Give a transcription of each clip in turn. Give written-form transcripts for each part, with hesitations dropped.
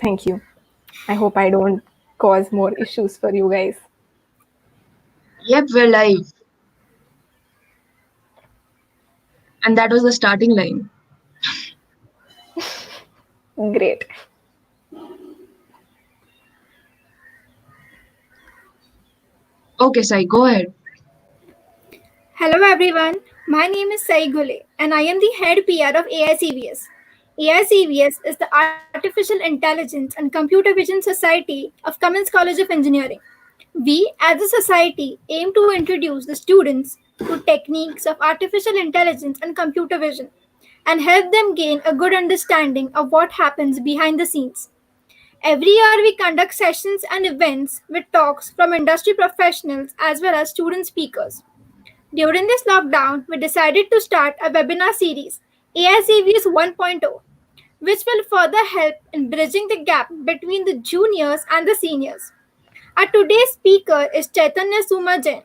Thank you. I hope I don't cause more issues for you guys. Yep, we're live. And that was the starting line. Great. Okay, Sai, go ahead. Hello everyone, my name is Sai Gule and I am the head PR of AICVS. AICVS is the Artificial Intelligence and Computer Vision Society of Cummins College of Engineering. We, as a society, aim to introduce the students to techniques of artificial intelligence and computer vision and help them gain a good understanding of what happens behind the scenes. Every year, we conduct sessions and events with talks from industry professionals as well as student speakers. During this lockdown, we decided to start a webinar series, AICVS 1.0, which will further help in bridging the gap between the juniors and the seniors. Our today's speaker is Chaitanyasuma Jain.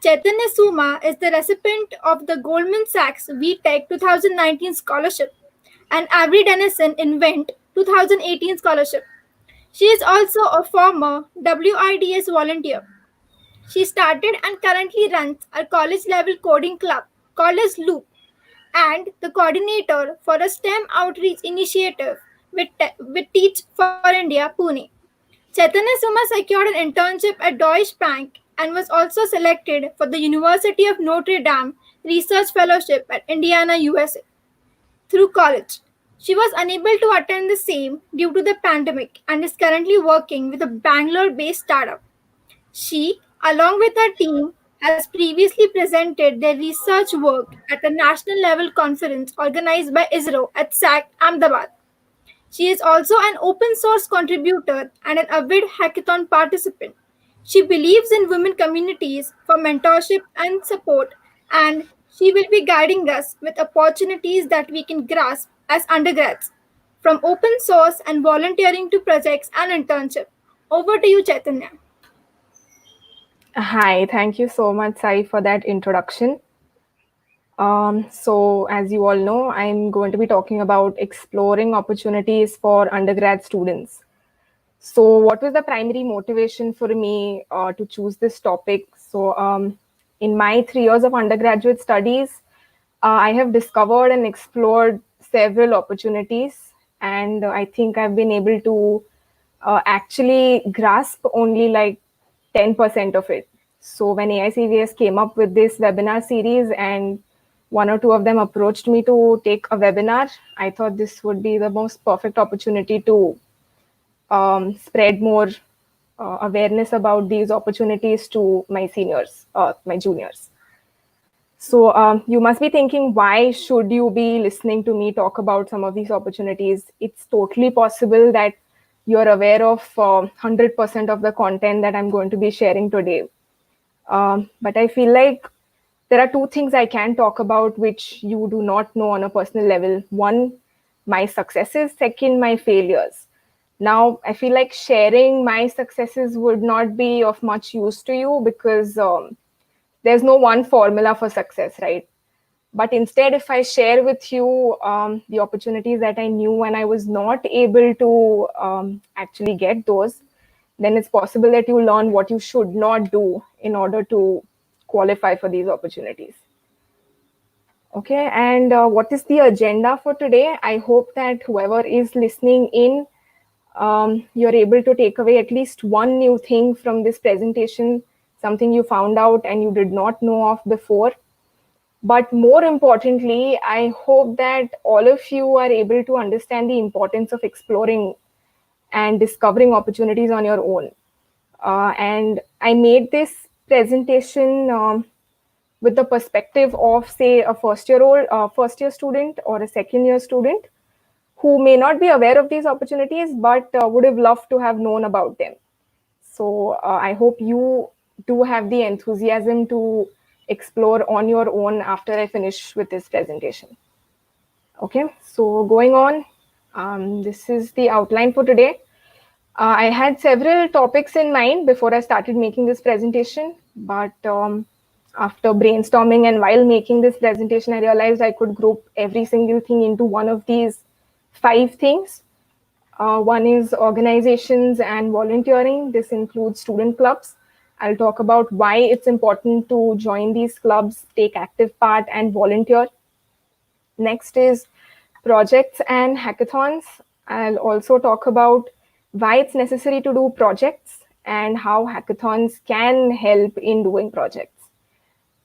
Chaitanyasuma is the recipient of the Goldman Sachs WeTech 2019 scholarship and Avery Dennison InvEnt 2018 scholarship. She is also a former WIDS volunteer. She started and currently runs a college level coding club called as Loop and the coordinator for a STEM outreach initiative with Teach for India, Pune. Chaitanya Suma secured an internship at Deutsche Bank and was also selected for the University of Notre Dame Research Fellowship at Indiana, USA. Through college, she was unable to attend the same due to the pandemic and is currently working with a Bangalore-based startup. She, along with her team, has previously presented their research work at a national level conference organized by ISRO at SAC Ahmedabad. She is also an open source contributor and an avid hackathon participant. She believes in women communities for mentorship and support, and she will be guiding us with opportunities that we can grasp as undergrads, from open source and volunteering to projects and internship. Over to you, Chaitanya. Hi, thank you so much, Sai, for that introduction. So, as you all know, I'm going to be talking about exploring opportunities for undergrad students. So, what was the primary motivation for me to choose this topic? So, in my 3 years of undergraduate studies, I have discovered and explored several opportunities, and I think I've been able to actually grasp only like 10% of it. So when AICVS came up with this webinar series and one or two of them approached me to take a webinar, I thought this would be the most perfect opportunity to spread more awareness about these opportunities to my seniors, my juniors. So you must be thinking, why should you be listening to me talk about some of these opportunities? It's totally possible that you're aware of 100% of the content that I'm going to be sharing today. But I feel like there are two things I can talk about which you do not know on a personal level. One, my successes. Second, my failures. Now, I feel like sharing my successes would not be of much use to you because there's no one formula for success, right? But instead, if I share with you the opportunities that I knew and I was not able to actually get those, then it's possible that you learn what you should not do in order to qualify for these opportunities. Okay, and what is the agenda for today? I hope that whoever is listening in, you're able to take away at least one new thing from this presentation, something you found out and you did not know of before. But more importantly, I hope that all of you are able to understand the importance of exploring and discovering opportunities on your own. And I made this presentation with the perspective of, say, a first year student or a second year student who may not be aware of these opportunities, but would have loved to have known about them. So I hope you do have the enthusiasm to explore on your own after I finish with this presentation. Okay, so going on, this is the outline for today. I had several topics in mind before I started making this presentation, but after brainstorming and while making this presentation, I realized I could group every single thing into one of these 5 things. One is organizations and volunteering. This includes student clubs. I'll talk about why it's important to join these clubs, take active part, and volunteer. Next is projects and hackathons. I'll also talk about why it's necessary to do projects and how hackathons can help in doing projects.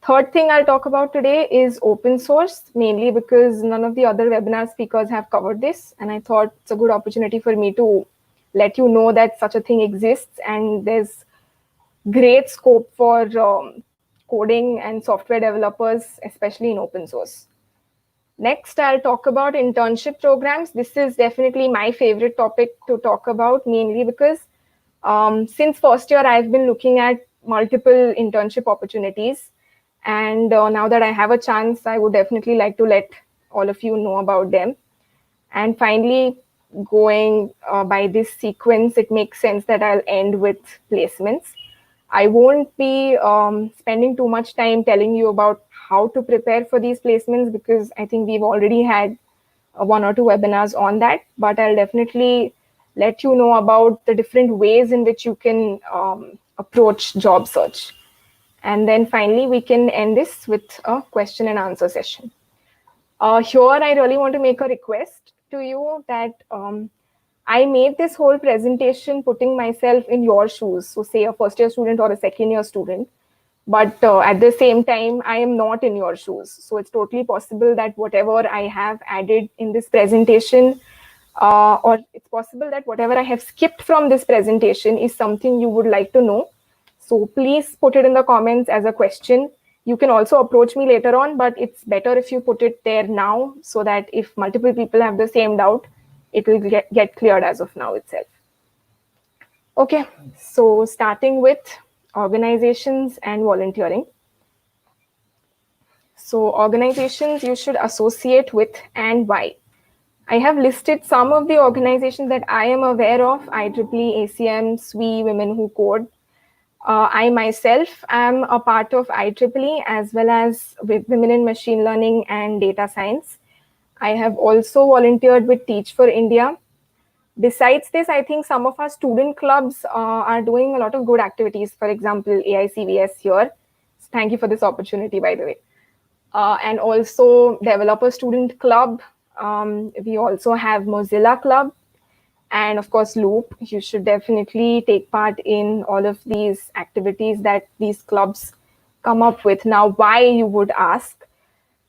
Third thing I'll talk about today is open source, mainly because none of the other webinar speakers have covered this. And I thought it's a good opportunity for me to let you know that such a thing exists and there's great scope for coding and software developers, especially in open source. Next, I'll talk about internship programs. This is definitely my favorite topic to talk about, mainly because since first year, I've been looking at multiple internship opportunities. And now that I have a chance, I would definitely like to let all of you know about them. And finally, going by this sequence, it makes sense that I'll end with placements. I won't be spending too much time telling you about how to prepare for these placements because I think we've already had one or two webinars on that, but I'll definitely let you know about the different ways in which you can approach job search. And then finally, we can end this with a question and answer session. Here, I really want to make a request to you that I made this whole presentation putting myself in your shoes. So say a first year student or a second year student, but at the same time, I am not in your shoes. So it's totally possible that whatever I have added in this presentation, or it's possible that whatever I have skipped from this presentation is something you would like to know. So please put it in the comments as a question. You can also approach me later on, but it's better if you put it there now so that if multiple people have the same doubt, it will get cleared as of now itself. Okay, so starting with organizations and volunteering. So organizations you should associate with and why. I have listed some of the organizations that I am aware of: IEEE, ACM, SWE, Women Who Code. I myself am a part of IEEE as well as with Women in Machine Learning and Data Science. I have also volunteered with Teach for India. Besides this, I think some of our student clubs are doing a lot of good activities. For example, AICVS here. Thank you for this opportunity, by the way. And also Developer Student Club. We also have Mozilla Club. And of course, Loop. You should definitely take part in all of these activities that these clubs come up with. Now, why, you would ask?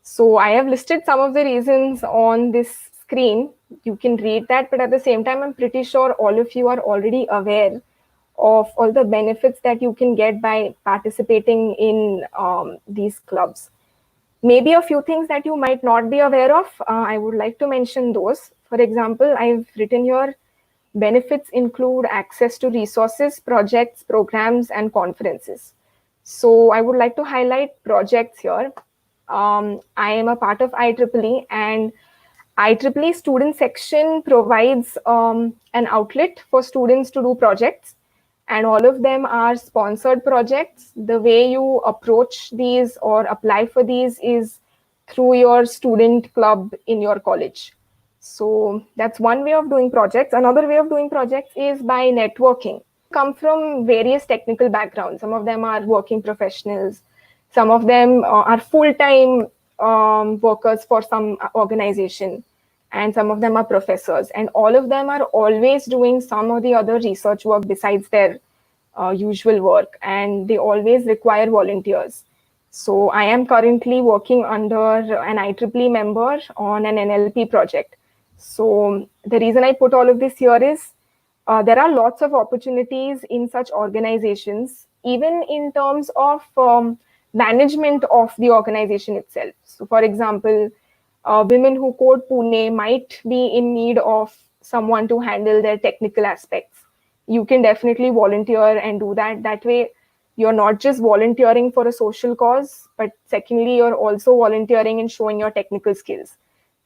So I have listed some of the reasons on this screen. You can read that, but at the same time, I'm pretty sure all of you are already aware of all the benefits that you can get by participating in these clubs. Maybe a few things that you might not be aware of, I would like to mention those. For example, I've written here, benefits include access to resources, projects, programs, and conferences. So I would like to highlight projects here. I am a part of IEEE, and IEEE student section provides an outlet for students to do projects, and all of them are sponsored projects. The way you approach these or apply for these is through your student club in your college. So that's one way of doing projects. Another way of doing projects is by networking. Come from various technical backgrounds. Some of them are working professionals. Some of them are full-time workers for some organization. And some of them are professors. And all of them are always doing some or the other research work besides their usual work. And they always require volunteers. So I am currently working under an IEEE member on an NLP project. So the reason I put all of this here is there are lots of opportunities in such organizations, even in terms of management of the organization itself. So for example, Women Who Code Pune might be in need of someone to handle their technical aspects. You can definitely volunteer and do that. That way, you're not just volunteering for a social cause, but secondly, you're also volunteering and showing your technical skills.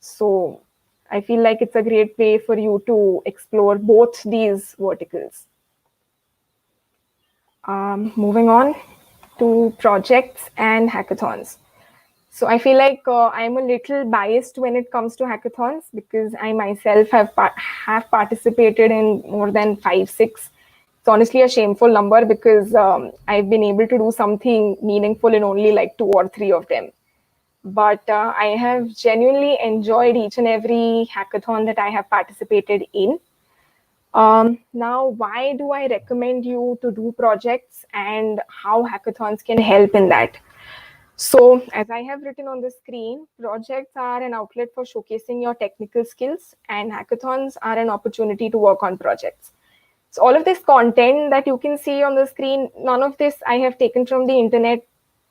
So I feel like it's a great way for you to explore both these verticals. Moving on to projects and hackathons. So I feel like I'm a little biased when it comes to hackathons because I myself have participated in more than 5, 6. It's honestly a shameful number because I've been able to do something meaningful in only like 2 or 3 of them. But I have genuinely enjoyed each and every hackathon that I have participated in. Now, why do I recommend you to do projects and how hackathons can help in that? So, as I have written on the screen, projects are an outlet for showcasing your technical skills, and hackathons are an opportunity to work on projects. So, all of this content that you can see on the screen, none of this I have taken from the internet.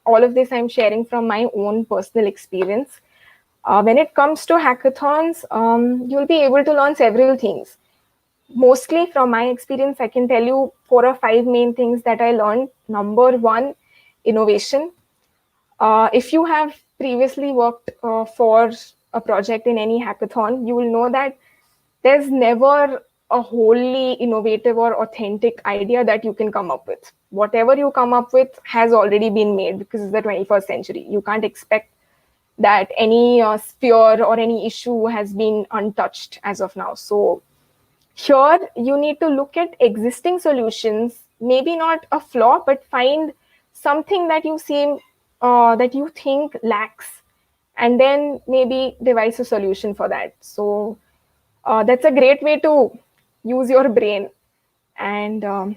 All of this I'm sharing from my own personal experience. When it comes to hackathons, you'll be able to learn several things. Mostly from my experience, I can tell you 4 or 5 main things that I learned. Number one, innovation. If you have previously worked for a project in any hackathon, you will know that there's never a wholly innovative or authentic idea that you can come up with. Whatever you come up with has already been made because it's the 21st century. You can't expect that any sphere or any issue has been untouched as of now. So here you need to look at existing solutions, maybe not a flaw, but find something that that you think lacks, and then maybe devise a solution for that. So that's a great way to use your brain. And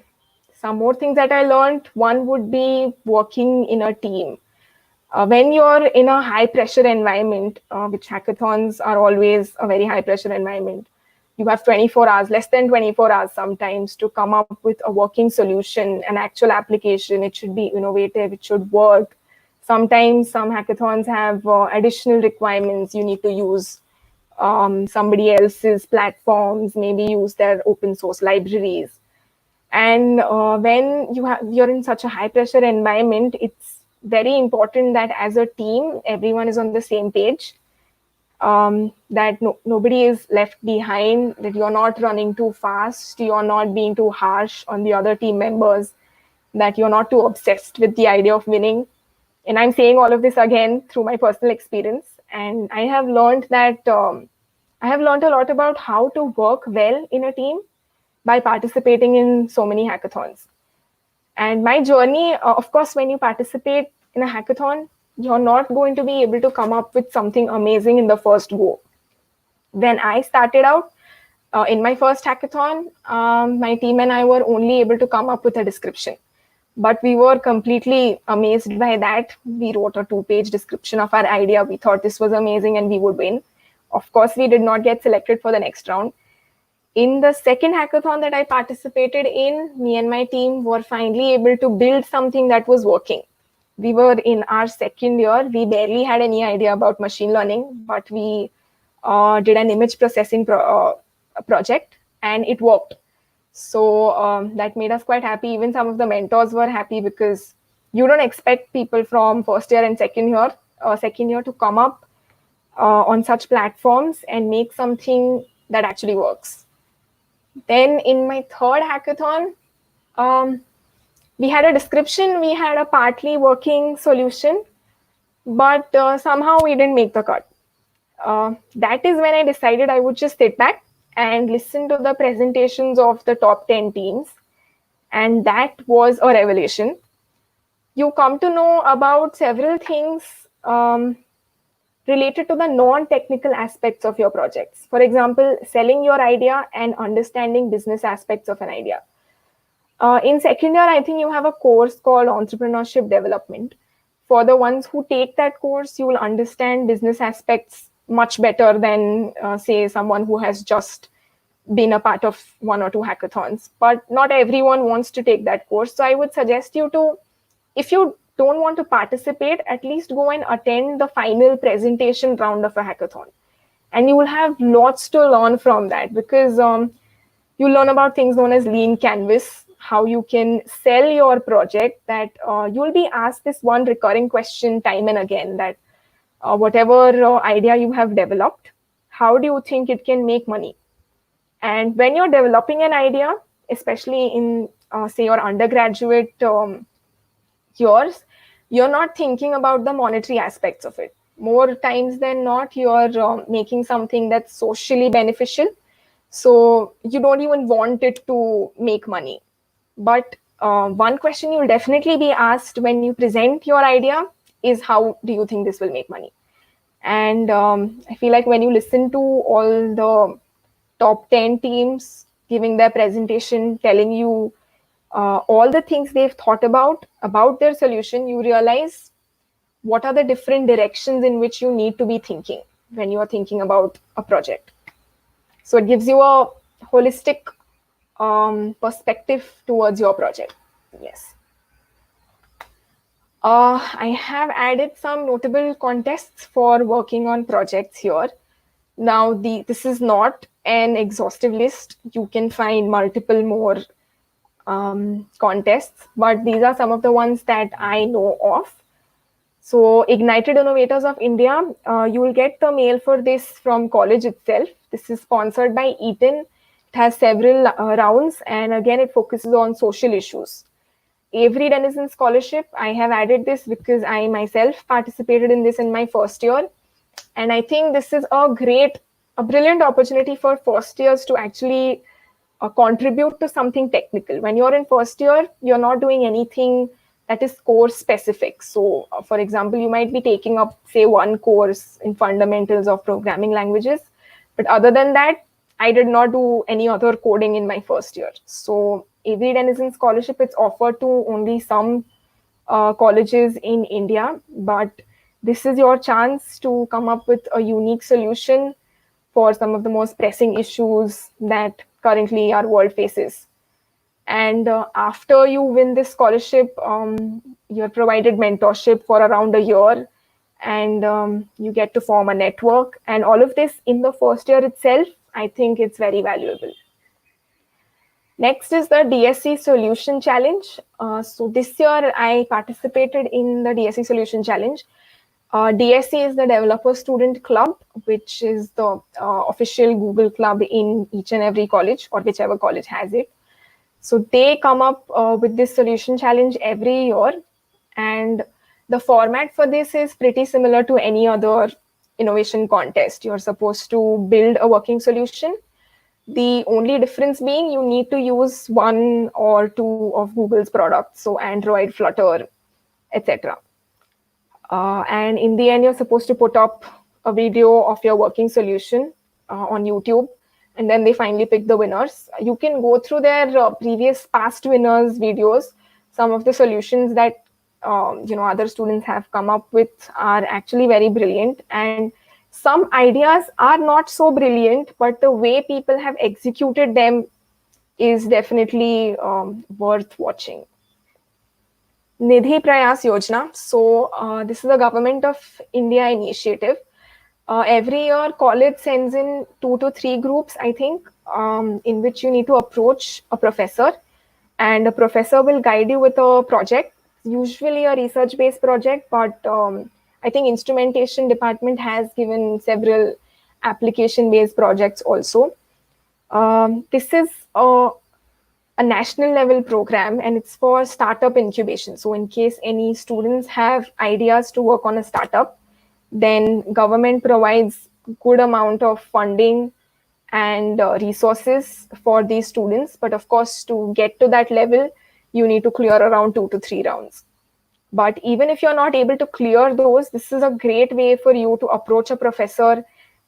some more things that I learned, one would be working in a team. When you're in a high pressure environment, which hackathons are always a very high pressure environment, you have 24 hours, less than 24 hours sometimes, to come up with a working solution, an actual application. It should be innovative, it should work. Sometimes some hackathons have additional requirements. You need to use somebody else's platforms, maybe use their open source libraries. And when you're in such a high pressure environment, it's very important that as a team, everyone is on the same page, that nobody is left behind, that you're not running too fast, you're not being too harsh on the other team members, that you're not too obsessed with the idea of winning. And I'm saying all of this again through my personal experience. And I have learned that I have learned a lot about how to work well in a team by participating in so many hackathons. And my journey, of course, when you participate in a hackathon, you're not going to be able to come up with something amazing in the first go. When I started out in my first hackathon, my team and I were only able to come up with a description. But we were completely amazed by that. We wrote a 2-page description of our idea. We thought this was amazing and we would win. Of course, we did not get selected for the next round. In the second hackathon that I participated in, me and my team were finally able to build something that was working. We were in our second year. We barely had any idea about machine learning, but we did an image processing project and it worked. So that made us quite happy. Even some of the mentors were happy because you don't expect people from first year and second year to come up on such platforms and make something that actually works. Then in my third hackathon, we had a description, we had a partly working solution, but somehow we didn't make the cut. That is when I decided I would just sit back and listen to the presentations of the top 10 teams. And that was a revelation. You come to know about several things related to the non-technical aspects of your projects. For example, selling your idea and understanding business aspects of an idea. In second year, I think you have a course called Entrepreneurship Development. For the ones who take that course, you will understand business aspects much better than, say, someone who has just been a part of 1 or 2 hackathons. But not everyone wants to take that course. So I would suggest you to, if you don't want to participate, at least go and attend the final presentation round of a hackathon. And you will have lots to learn from that because you learn about things known as lean canvas, how you can sell your project, that you'll be asked this one recurring question time and again, that whatever idea you have developed, how do you think it can make money? And when you're developing an idea, especially in, say, your undergraduate years, you're not thinking about the monetary aspects of it. more times than not, you're making something that's socially beneficial. So you don't even want it to make money. But one question you'll definitely be asked when you present your idea is, how do you think this will make money? And I feel like when you listen to all the top 10 teams giving their presentation, telling you all the things they've thought about their solution, you realize what are the different directions in which you need to be thinking when you are thinking about a project. So it gives you a holistic perspective towards your project. Yes. I have added some notable contests for working on projects here. Now, this is not an exhaustive list. You can find multiple more contests, but these are some of the ones that I know of. So, Ignited Innovators of India, you will get the mail for this from college itself. This is sponsored by Eaton. It has several rounds, and again, it focuses on social issues. Avery Dennison Scholarship, I have added this because I myself participated in this in my first year. And I think this is a brilliant opportunity for first years to actually contribute to something technical. When you're in first year, you're not doing anything that is course specific. So, for example, you might be taking up, say, one course in fundamentals of programming languages. But other than that, I did not do any other coding in my first year. So, Avery Dennison Scholarship, it's offered to only some colleges in India, but this is your chance to come up with a unique solution for some of the most pressing issues that currently our world faces. And after you win this scholarship, you're provided mentorship for around a year, and you get to form a network. And all of this in the first year itself, I think it's very valuable. Next is the DSC Solution Challenge. So this year I participated in the DSC Solution Challenge. DSC is the Developer Student Club, which is the official Google club in each and every college, or whichever college has it. So they come up with this solution challenge every year. And the format for this is pretty similar to any other innovation contest. You're supposed to build a working solution. The only difference being you need to use one or two of Google's products, so Android, Flutter, etc. And in the end, you're supposed to put up a video of your working solution on YouTube, and then they finally pick the winners. You can go through their previous past winners' videos. Some of the solutions that other students have come up with are actually very brilliant, and some ideas are not so brilliant, but the way people have executed them is definitely worth watching. Nidhi Prayas Yojana. So this is a Government of India initiative. Every year, college sends in 2 to 3 groups, I think, in which you need to approach a professor, and a professor will guide you with a project, usually a research-based project, but I think instrumentation department has given several application-based projects also. This is a national level program, and it's for startup incubation. So in case any students have ideas to work on a startup, then government provides good amount of funding and resources for these students. But of course, to get to that level, you need to clear around 2 to 3 rounds. But even if you're not able to clear those, this is a great way for you to approach a professor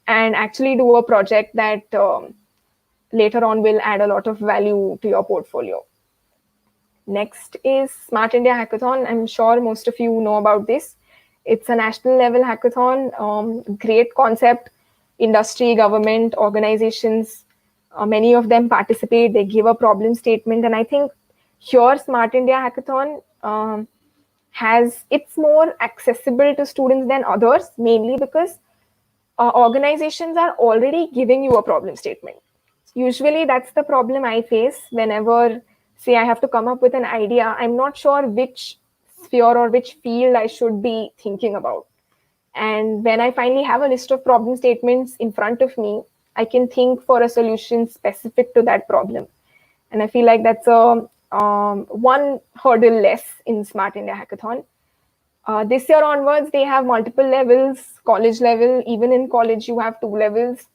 and actually do a project that later on will add a lot of value to your portfolio. Next is Smart India Hackathon. I'm sure most of you know about this. It's a national level hackathon, great concept. Industry, government, organizations, many of them participate. They give a problem statement. And I think here Smart India Hackathon it's more accessible to students than others, mainly because organizations are already giving you a problem statement. Usually that's the problem I face whenever, say, I have to come up with an idea. I'm not sure which sphere or which field I should be thinking about. And when I finally have a list of problem statements in front of me, I can think for a solution specific to that problem. And I feel like that's a one hurdle less in Smart India Hackathon. This year onwards, they have multiple levels, college level. Even in college, you have 2 levels.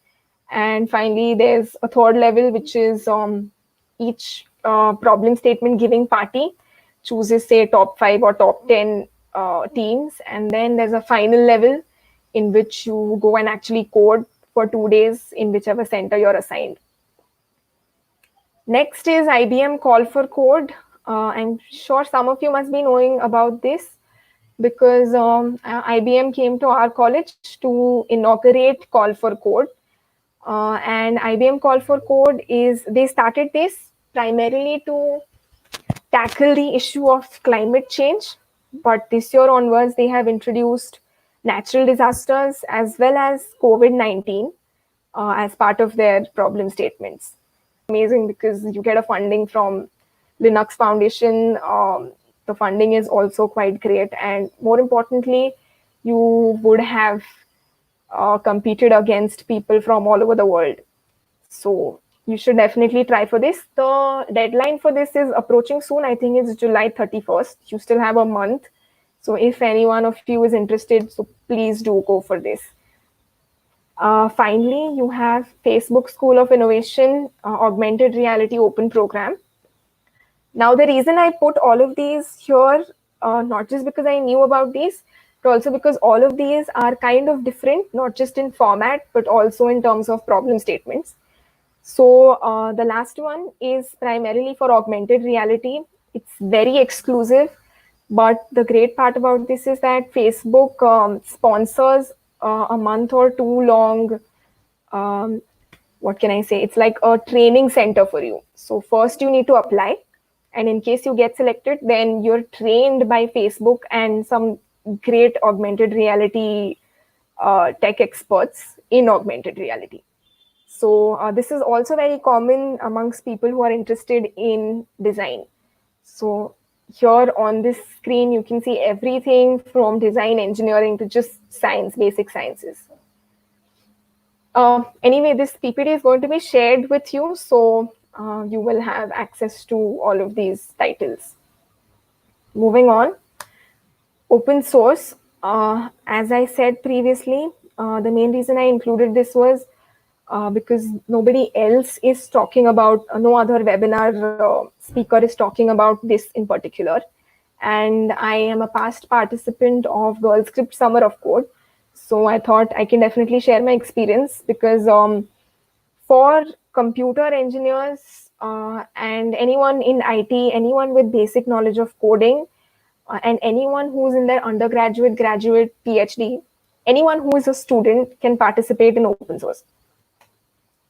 And finally, there's a third level, which is each problem statement giving party chooses, say, top 5 or top 10 teams. And then there's a final level in which you go and actually code for 2 days in whichever center you're assigned. Next is IBM Call for Code. I'm sure some of you must be knowing about this because IBM came to our college to inaugurate Call for Code. And IBM Call for Code they started this primarily to tackle the issue of climate change. But this year onwards, they have introduced natural disasters as well as COVID-19 as part of their problem statements. Amazing because you get a funding from Linux Foundation. The funding is also quite great. And more importantly, you would have competed against people from all over the world. So you should definitely try for this. The deadline for this is approaching soon. I think it's July 31st. You still have a month. So if any one of you is interested, so please do go for this. Finally, you have Facebook School of Innovation Augmented Reality Open Program. Now, the reason I put all of these here, not just because I knew about these, but also because all of these are kind of different, not just in format, but also in terms of problem statements. So the last one is primarily for augmented reality. It's very exclusive, but the great part about this is that Facebook sponsors a month or two long, what can I say? It's like a training center for you. So first you need to apply. And in case you get selected, then you're trained by Facebook and some great augmented reality tech experts in augmented reality. So this is also very common amongst people who are interested in design. So here on this screen, you can see everything from design, engineering to just science, basic sciences. Anyway, this PPT is going to be shared with you. So you will have access to all of these titles. Moving on, open source. As I said previously, the main reason I included this was because nobody else is talking about, no other webinar speaker is talking about this in particular. And I am a past participant of Girl Script Summer of Code. So I thought I can definitely share my experience because for computer engineers and anyone in IT, anyone with basic knowledge of coding, and anyone who's in their undergraduate, graduate, PhD, anyone who is a student can participate in open source.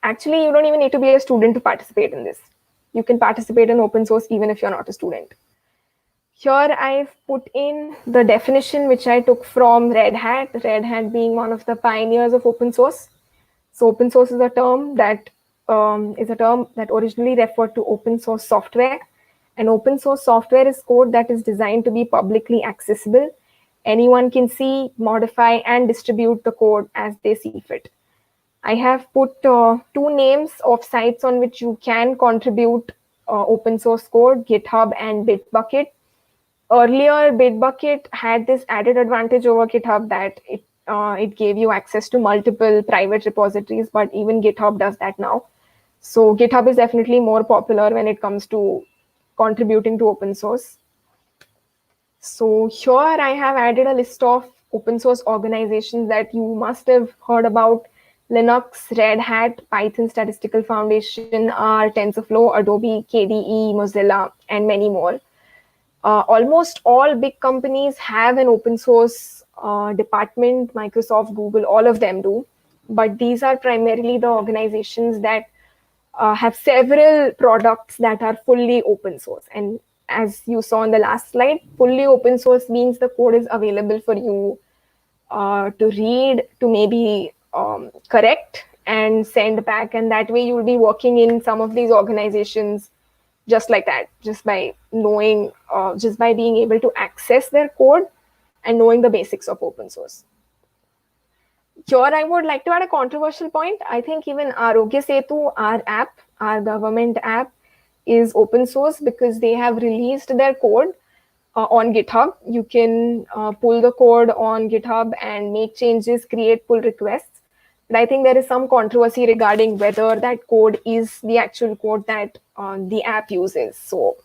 Actually, you don't even need to be a student to participate in this. You can participate in open source even if you're not a student. Here I've put in the definition which I took from Red Hat being one of the pioneers of open source. So open source is a term that originally referred to open source software. And open source software is code that is designed to be publicly accessible. Anyone can see, modify, and distribute the code as they see fit. I have put 2 names of sites on which you can contribute open source code, GitHub and Bitbucket. Earlier, Bitbucket had this added advantage over GitHub that it gave you access to multiple private repositories, but even GitHub does that now. So GitHub is definitely more popular when it comes to contributing to open source. So here I have added a list of open source organizations that you must have heard about: Linux, Red Hat, Python Statistical Foundation, R, TensorFlow, Adobe, KDE, Mozilla, and many more. Almost all big companies have an open source department. Microsoft, Google, all of them do. But these are primarily the organizations that have several products that are fully open source. And as you saw in the last slide, fully open source means the code is available for you to read, to maybe correct and send back. And that way you'll be working in some of these organizations just like that, just by knowing, just by being able to access their code and knowing the basics of open source. Here, I would like to add a controversial point. I think even Arogya Setu, our app, our government app, is open source because they have released their code on GitHub. You can pull the code on GitHub and make changes, create pull requests. But I think there is some controversy regarding whether that code is the actual code that the app uses. So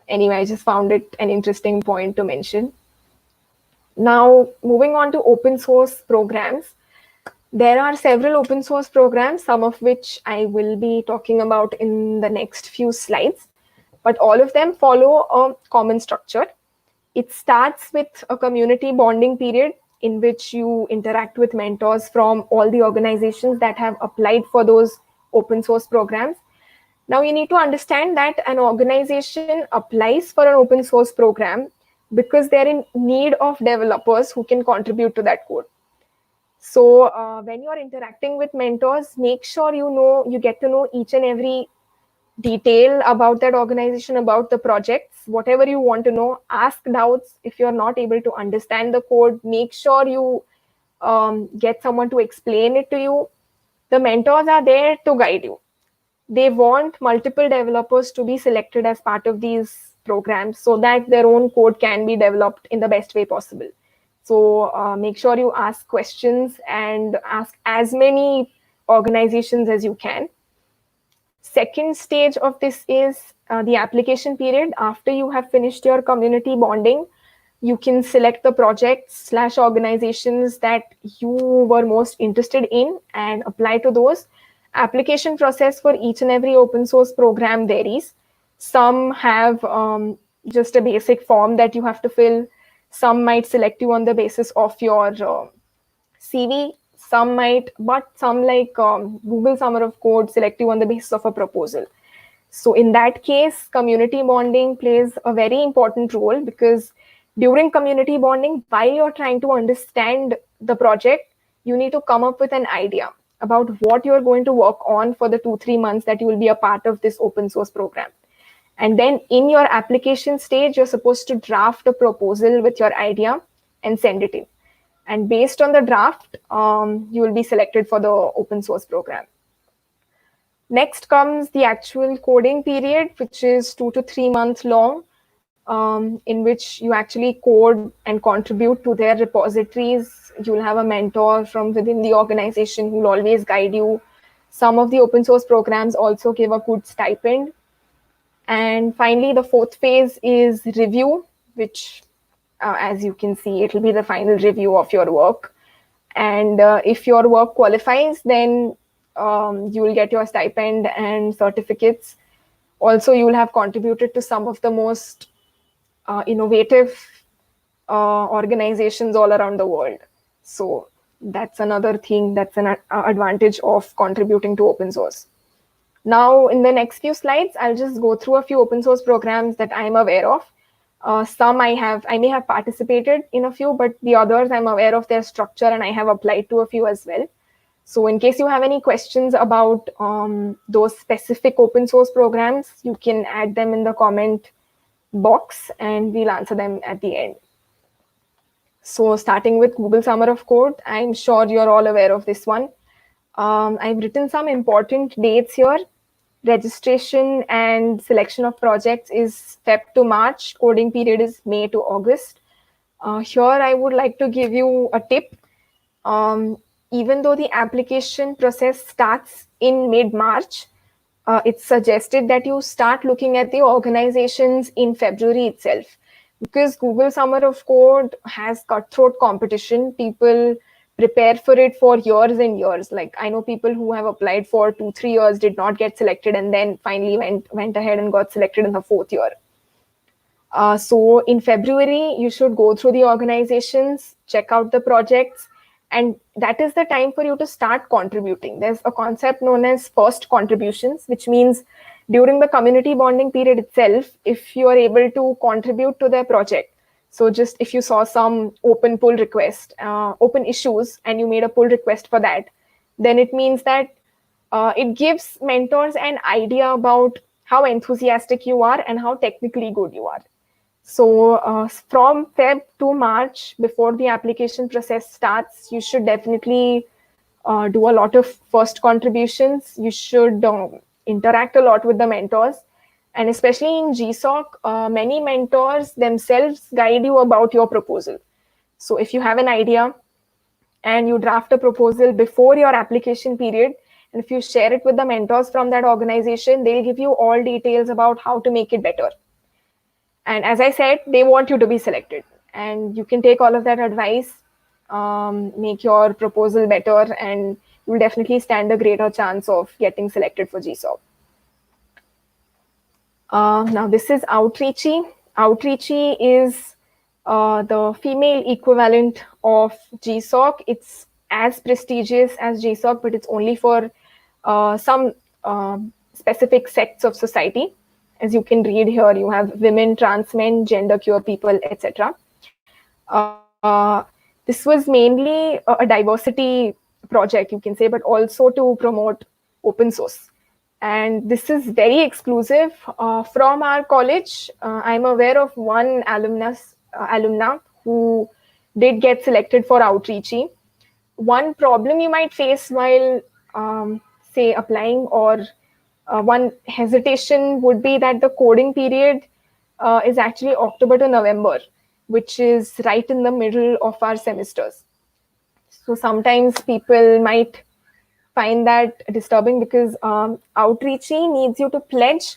anyway, I just found it an interesting point to mention. Now, moving on to open source programs. There are several open source programs, some of which I will be talking about in the next few slides, but all of them follow a common structure. It starts with a community bonding period in which you interact with mentors from all the organizations that have applied for those open source programs. Now, you need to understand that an organization applies for an open source program because they're in need of developers who can contribute to that code. So when you're interacting with mentors, make sure you get to know each and every detail about that organization, about the projects, whatever you want to know. Ask doubts. If you're not able to understand the code, make sure you get someone to explain it to you. The mentors are there to guide you. They want multiple developers to be selected as part of these programs so that their own code can be developed in the best way possible. So make sure you ask questions and ask as many organizations as you can. Second stage of this is the application period. After you have finished your community bonding, you can select the projects / organizations that you were most interested in and apply to those. Application process for each and every open source program varies. Some have just a basic form that you have to fill. Some might select you on the basis of your CV. Some might, but some like Google Summer of Code select you on the basis of a proposal. So in that case, community bonding plays a very important role because during community bonding, while you're trying to understand the project, you need to come up with an idea about what you're going to work on for the 2-3 months that you will be a part of this open source program. And then in your application stage, you're supposed to draft a proposal with your idea and send it in. And based on the draft, you will be selected for the open source program. Next comes the actual coding period, which is 2 to 3 months long, in which you actually code and contribute to their repositories. You'll have a mentor from within the organization who will always guide you. Some of the open source programs also give a good stipend. And finally, the fourth phase is review, which, as you can see, it will be the final review of your work. And if your work qualifies, then you will get your stipend and certificates. Also, you will have contributed to some of the most innovative organizations all around the world. So that's another thing, that's an advantage of contributing to open source. Now, in the next few slides, I'll just go through a few open source programs that I'm aware of. Some I may have participated in a few, but the others I'm aware of their structure and I have applied to a few as well. So in case you have any questions about those specific open source programs, you can add them in the comment box and we'll answer them at the end. So starting with Google Summer of Code, I'm sure you're all aware of this one. I've written some important dates here. Registration and selection of projects is Feb to March. Coding period is May to August. Here, I would like to give you a tip. Even though the application process starts in mid-March, it's suggested that you start looking at the organizations in February itself. Because Google Summer of Code has cutthroat competition. People prepare for it for years and years. Like I know people who have applied for 2-3 years, did not get selected, and then finally went ahead and got selected in the 4th year. So in February, you should go through the organizations, check out the projects, and that is the time for you to start contributing. There's a concept known as first contributions, which means during the community bonding period itself, if you are able to contribute to their project, so just if you saw some open pull request, open issues, and you made a pull request for that, then it means that it gives mentors an idea about how enthusiastic you are and how technically good you are. So from Feb to March, before the application process starts, you should definitely do a lot of first contributions. You should interact a lot with the mentors. And especially in GSOC, many mentors themselves guide you about your proposal. So if you have an idea and you draft a proposal before your application period, and if you share it with the mentors from that organization, they'll give you all details about how to make it better. And as I said, they want you to be selected. And you can take all of that advice, make your proposal better, and you'll definitely stand a greater chance of getting selected for GSOC. Now, this is Outreachy. Outreachy is the female equivalent of GSOC. It's as prestigious as GSOC, but it's only for some specific sects of society. As you can read here, you have women, trans men, gender queer people, etc. This was mainly a diversity project, you can say, but also to promote open source. And this is very exclusive from our college. I'm aware of one alumna who did get selected for Outreachy. One problem you might face while, say, applying, or one hesitation would be that the coding period is actually October to November, which is right in the middle of our semesters. So sometimes people might find that disturbing because Outreachy needs you to pledge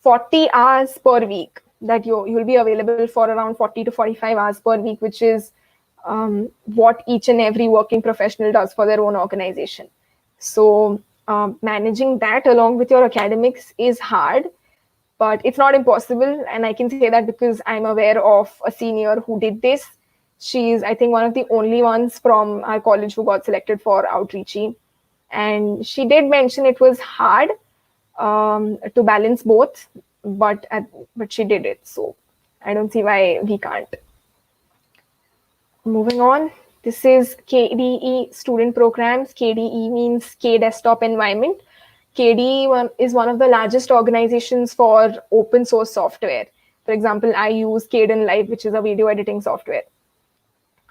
40 hours per week, that you'll be available for around 40 to 45 hours per week, which is what each and every working professional does for their own organization. So managing that along with your academics is hard, but it's not impossible. And I can say that because I'm aware of a senior who did this. She's, I think, one of the only ones from our college who got selected for Outreachy. And she did mention it was hard to balance both, but she did it. So I don't see why we can't. Moving on, this is KDE student programs. KDE means K Desktop Environment. KDE is one of the largest organizations for open source software. For example, I use Kdenlive, which is a video editing software.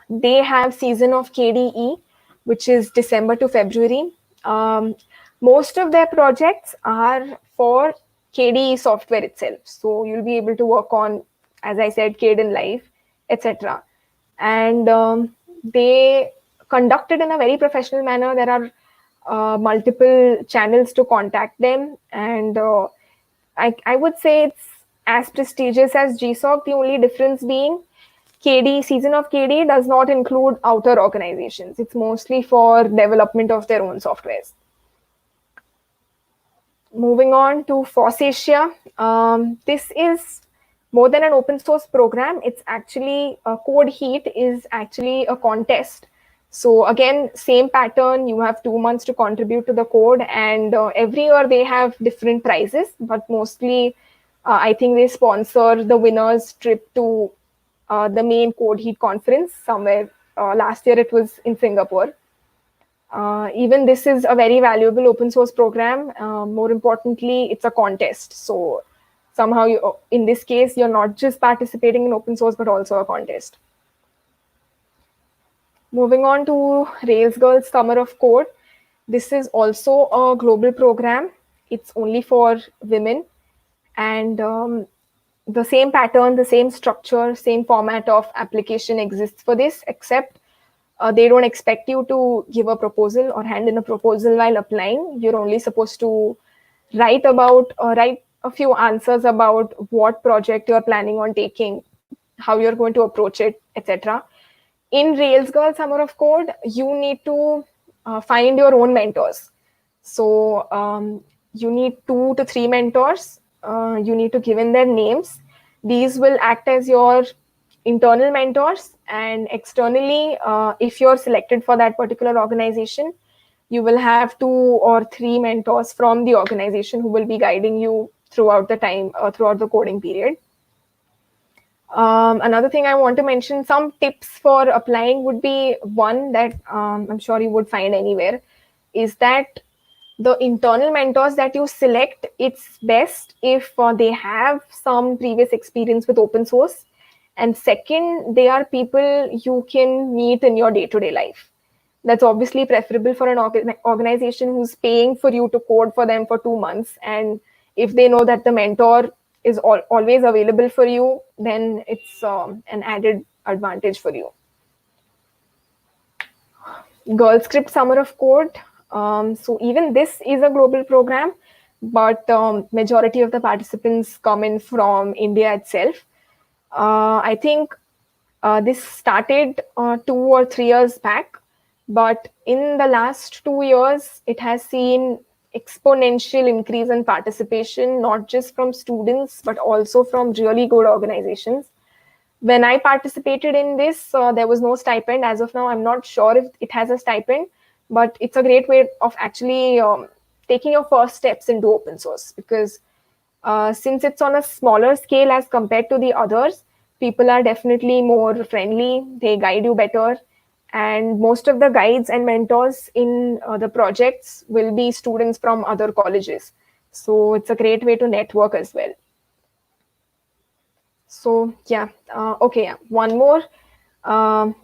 They have season of KDE, which is December to February. Most of their projects are for KDE software itself. So you'll be able to work on, as I said, Kdenlive, etc. And they conduct it in a very professional manner. There are multiple channels to contact them. And I would say it's as prestigious as GSOC, the only difference being KDE, season of KDE does not include outer organizations. It's mostly for development of their own softwares. Moving on to Fossa. This is more than an open source program. It's actually Code Heat is actually a contest. So again, same pattern. You have 2 months to contribute to the code, and every year they have different prizes, but mostly I think they sponsor the winner's trip to the main Code Heat conference somewhere. Last year it was in Singapore. Even this is a very valuable open source program. More importantly, it's a contest. So somehow, in this case, you're not just participating in open source, but also a contest. Moving on to Rails Girls Summer of Code. This is also a global program. It's only for women. And the same pattern, the same structure, same format of application exists for this, except they don't expect you to give a proposal or hand in a proposal while applying. You're only supposed to write a few answers about what project you're planning on taking, how you're going to approach it, etc. In Rails Girl Summer of Code, you need to find your own mentors. So you need 2 to 3 mentors. You need to give in their names. These will act as your internal mentors, and externally, if you're selected for that particular organization, you will have 2 or 3 mentors from the organization who will be guiding you throughout the time, throughout the coding period. Another thing I want to mention, some tips for applying would be one that I'm sure you would find anywhere, is that the internal mentors that you select, it's best if they have some previous experience with open source. And second, they are people you can meet in your day-to-day life. That's obviously preferable for an organization who's paying for you to code for them for 2 months. And if they know that the mentor is always available for you, then it's an added advantage for you. Girl Script Summer of Code. So even this is a global program, but majority of the participants come in from India itself. I think this started 2 or 3 years back, but in the last 2 years, it has seen exponential increase in participation, not just from students, but also from really good organizations. When I participated in this, there was no stipend. As of now, I'm not sure if it has a stipend, but it's a great way of actually taking your first steps into open source, because since it's on a smaller scale as compared to the others, people are definitely more friendly, they guide you better, and most of the guides and mentors in the projects will be students from other colleges. So it's a great way to network as well. So yeah, okay, yeah. One more.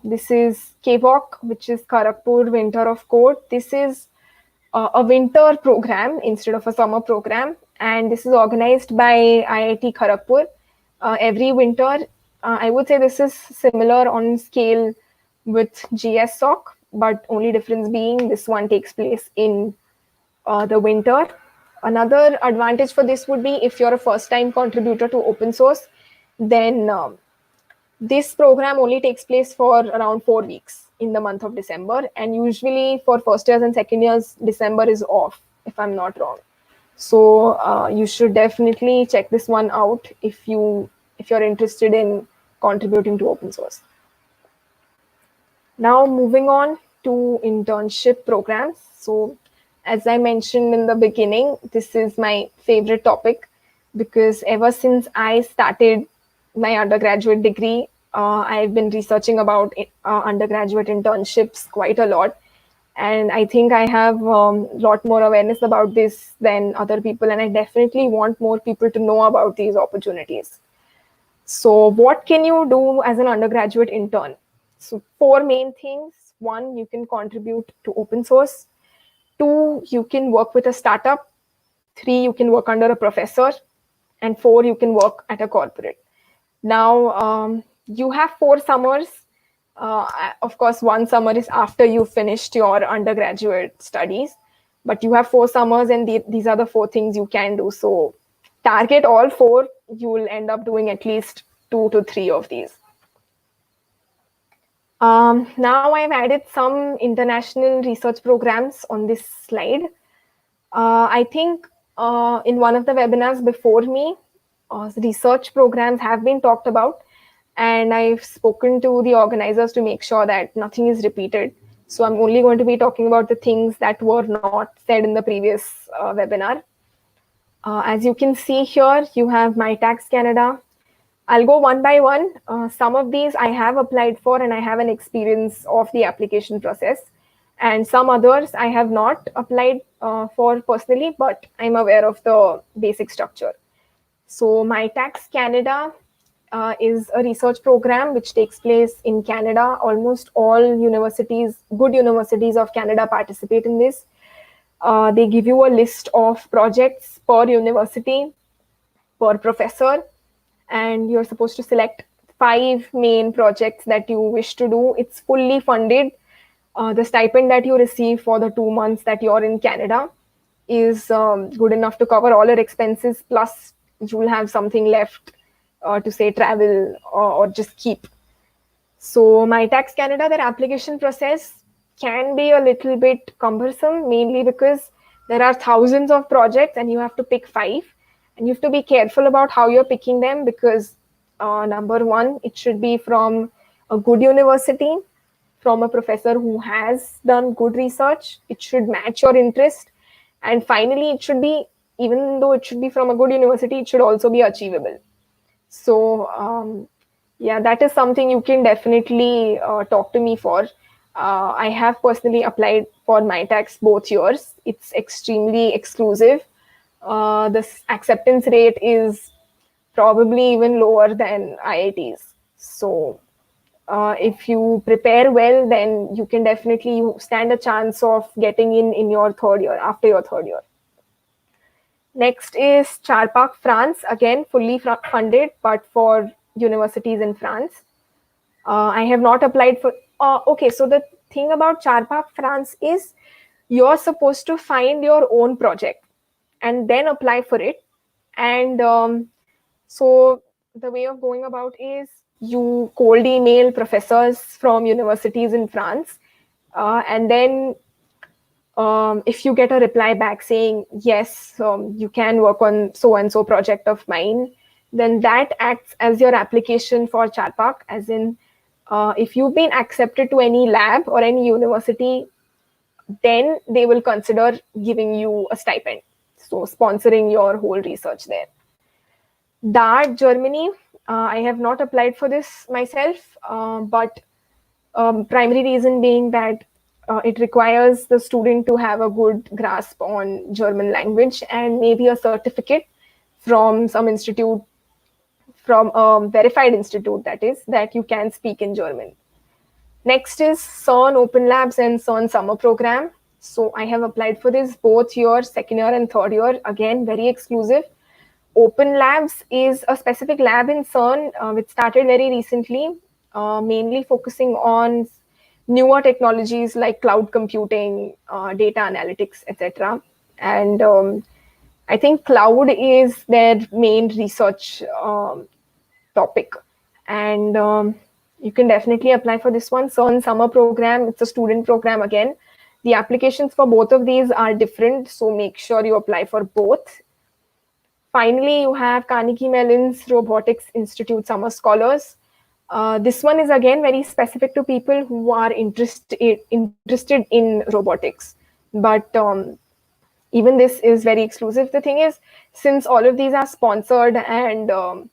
This is KVOC, which is Kharagpur Winter of Code. This is a winter program instead of a summer program, and this is organized by IIT Kharagpur every winter. I would say this is similar on scale with GSOC, but only difference being this one takes place in the winter. Another advantage for this would be if you're a first-time contributor to open source, then this program only takes place for around 4 weeks in the month of December. And usually for first years and second years, December is off, if I'm not wrong. So you should definitely check this one out if you're interested in contributing to open source. Now moving on to internship programs. So as I mentioned in the beginning, this is my favorite topic because ever since I started my undergraduate degree, I've been researching about undergraduate internships quite a lot. And I think I have a lot more awareness about this than other people. And I definitely want more people to know about these opportunities. So what can you do as an undergraduate intern? So 4 main things. 1, you can contribute to open source. 2, you can work with a startup. 3, you can work under a professor. And 4, you can work at a corporate. Now, you have 4 summers. Of course, 1 summer is after you finished your undergraduate studies, but you have 4 summers, and these are the 4 things you can do. So target all 4, you will end up doing at least 2 to 3 of these. Now I've added some international research programs on this slide. I think in one of the webinars before me, research programs have been talked about, and I've spoken to the organizers to make sure that nothing is repeated. So I'm only going to be talking about the things that were not said in the previous webinar. As you can see here, you have My Tax Canada. I'll go one by one. Some of these I have applied for and I have an experience of the application process. And some others I have not applied for personally, but I'm aware of the basic structure. So My Tax Canada is a research program which takes place in Canada. Almost all universities, good universities of Canada participate in this. They give you a list of projects per university, per professor, and you're supposed to select 5 main projects that you wish to do. It's fully funded. The stipend that you receive for the 2 months that you're in Canada is good enough to cover all your expenses, plus you will have something left to say travel or just keep. So My Tax Canada, their application process can be a little bit cumbersome, mainly because there are thousands of projects and you have to pick 5. And you have to be careful about how you're picking them because number 1, it should be from a good university, from a professor who has done good research. It should match your interest. And finally, it should be, even though it should be from a good university, it should also be achievable. So yeah, that is something you can definitely talk to me for. I have personally applied for My Tax both years. It's extremely exclusive. The acceptance rate is probably even lower than IITs. So if you prepare well, then you can definitely stand a chance of getting in your 3rd year, after your 3rd year. Next is Charpak France, again fully funded, but for universities in France. I have not applied for. Okay, so the thing about Charpak France is you're supposed to find your own project and then apply for it. And so the way of going about is you cold email professors from universities in France, and then if you get a reply back saying yes, you can work on so and so project of mine, then that acts as your application for Charpak. As in, if you've been accepted to any lab or any university, then they will consider giving you a stipend, so sponsoring your whole research there. That Germany, I have not applied for this myself, but primary reason being that it requires the student to have a good grasp on German language and maybe a certificate from some institute, from a verified institute, that is, that you can speak in German. Next is CERN Open Labs and CERN Summer Program. So I have applied for this both year, second year and third year. Again, very exclusive. Open Labs is a specific lab in CERN which started very recently, mainly focusing on newer technologies like cloud computing, data analytics, etc. And I think cloud is their main research topic. And you can definitely apply for this one. CERN Summer Program, it's a student program again. The applications for both of these are different, so make sure you apply for both. Finally, you have Carnegie Mellon's Robotics Institute Summer Scholars. This one is again very specific to people who are interested in robotics. But even this is very exclusive. The thing is, since all of these are sponsored and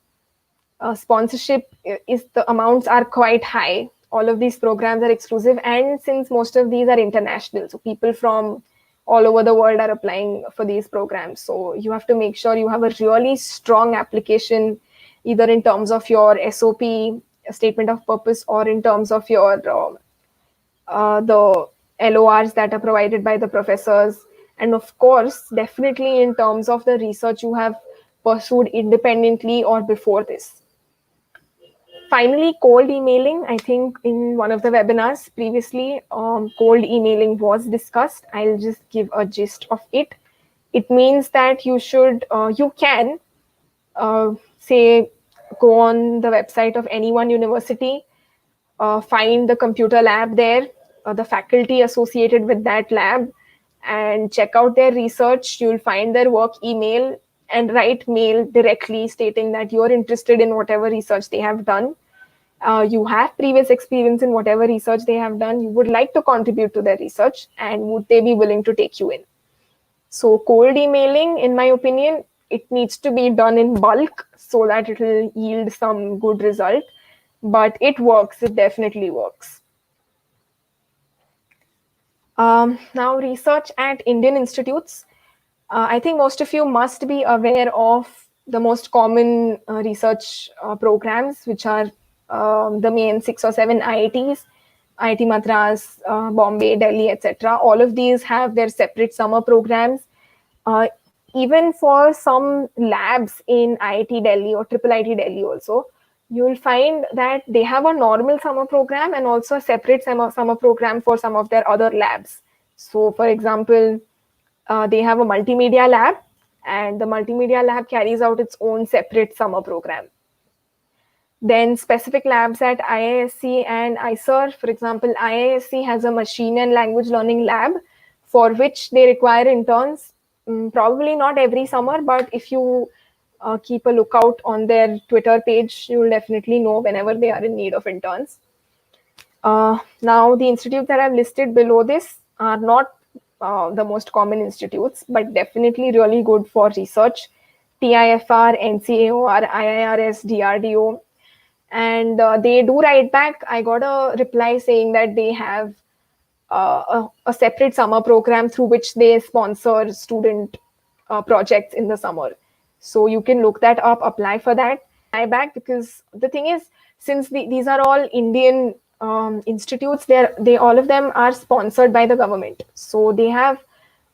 sponsorship is, the amounts are quite high, all of these programs are exclusive. And since most of these are international, so people from all over the world are applying for these programs. So you have to make sure you have a really strong application, either in terms of your SOP, a statement of purpose, or in terms of your the LORs that are provided by the professors. And of course, definitely in terms of the research you have pursued independently or before this. Finally, cold emailing. I think in one of the webinars previously, cold emailing was discussed. I'll just give a gist of it. It means that you can say, go on the website of any one university, find the computer lab there, the faculty associated with that lab, and check out their research. You'll find their work email and write mail directly stating that you're interested in whatever research they have done. You have previous experience in whatever research they have done. You would like to contribute to their research, and would they be willing to take you in? So cold emailing, in my opinion, it needs to be done in bulk so that it will yield some good result. But it works. It definitely works. Now, research at Indian institutes. I think most of you must be aware of the most common research programs, which are the main 6 or 7 IITs, IIT Madras, Bombay, Delhi, etc. All of these have their separate summer programs. Even for some labs in IIT Delhi or IIIT Delhi also, you will find that they have a normal summer program and also a separate summer program for some of their other labs. So, for example, they have a multimedia lab, and the multimedia lab carries out its own separate summer program. Then specific labs at IISc and ISRO. For example, IISc has a machine and language learning lab for which they require interns. Probably not every summer, but if you keep a lookout on their Twitter page, you will definitely know whenever they are in need of interns. Now, the institutes that I've listed below this are not the most common institutes, but definitely really good for research. TIFR, NCAOR, IIRS, DRDO. And they do write back. I got a reply saying that they have a separate summer program through which they sponsor student projects in the summer. So you can look that up, apply for that. I back, because the thing is, since these are all Indian institutes, they all of them are sponsored by the government. So they have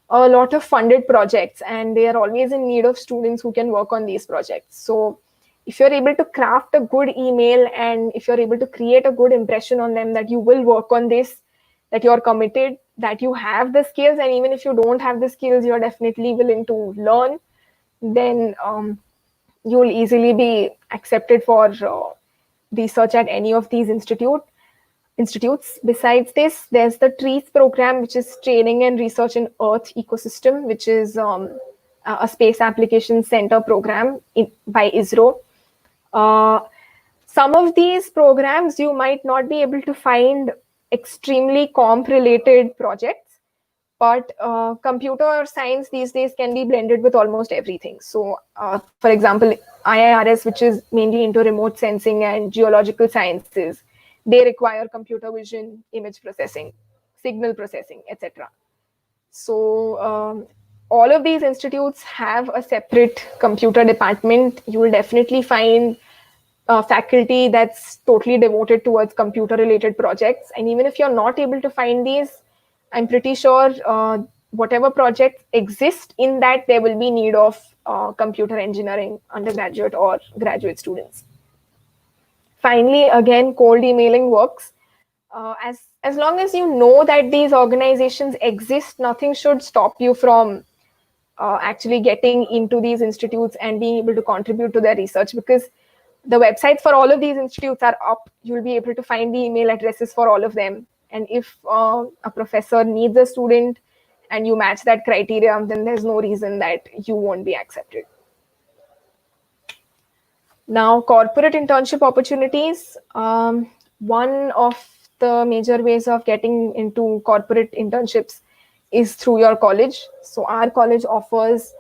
a lot of funded projects, and they are always in need of students who can work on these projects. So if you're able to craft a good email, and if you're able to create a good impression on them that you will work on this, that you're committed, that you have the skills, and even if you don't have the skills, you're definitely willing to learn, then you'll easily be accepted for research at any of these institutes. Besides this, there's the TREES program, which is Training and Research in Earth Ecosystem, which is a space application center program by ISRO. Some of these programs you might not be able to find extremely comp related projects, but computer science these days can be blended with almost everything. So for example, IIRS, which is mainly into remote sensing and geological sciences, they require computer vision, image processing, signal processing, etc. So all of these institutes have a separate computer department. You will definitely find faculty that's totally devoted towards computer related projects. And even if you're not able to find these, I'm pretty sure whatever projects exist in that, there will be need of computer engineering undergraduate or graduate students. Finally, again, cold emailing works. As long as you know that these organizations exist, nothing should stop you from actually getting into these institutes and being able to contribute to their research, because the websites for all of these institutes are up. You'll be able to find the email addresses for all of them. And if a professor needs a student and you match that criteria, then there's no reason that you won't be accepted. Now, corporate internship opportunities. One of the major ways of getting into corporate internships is through your college. So our college offers,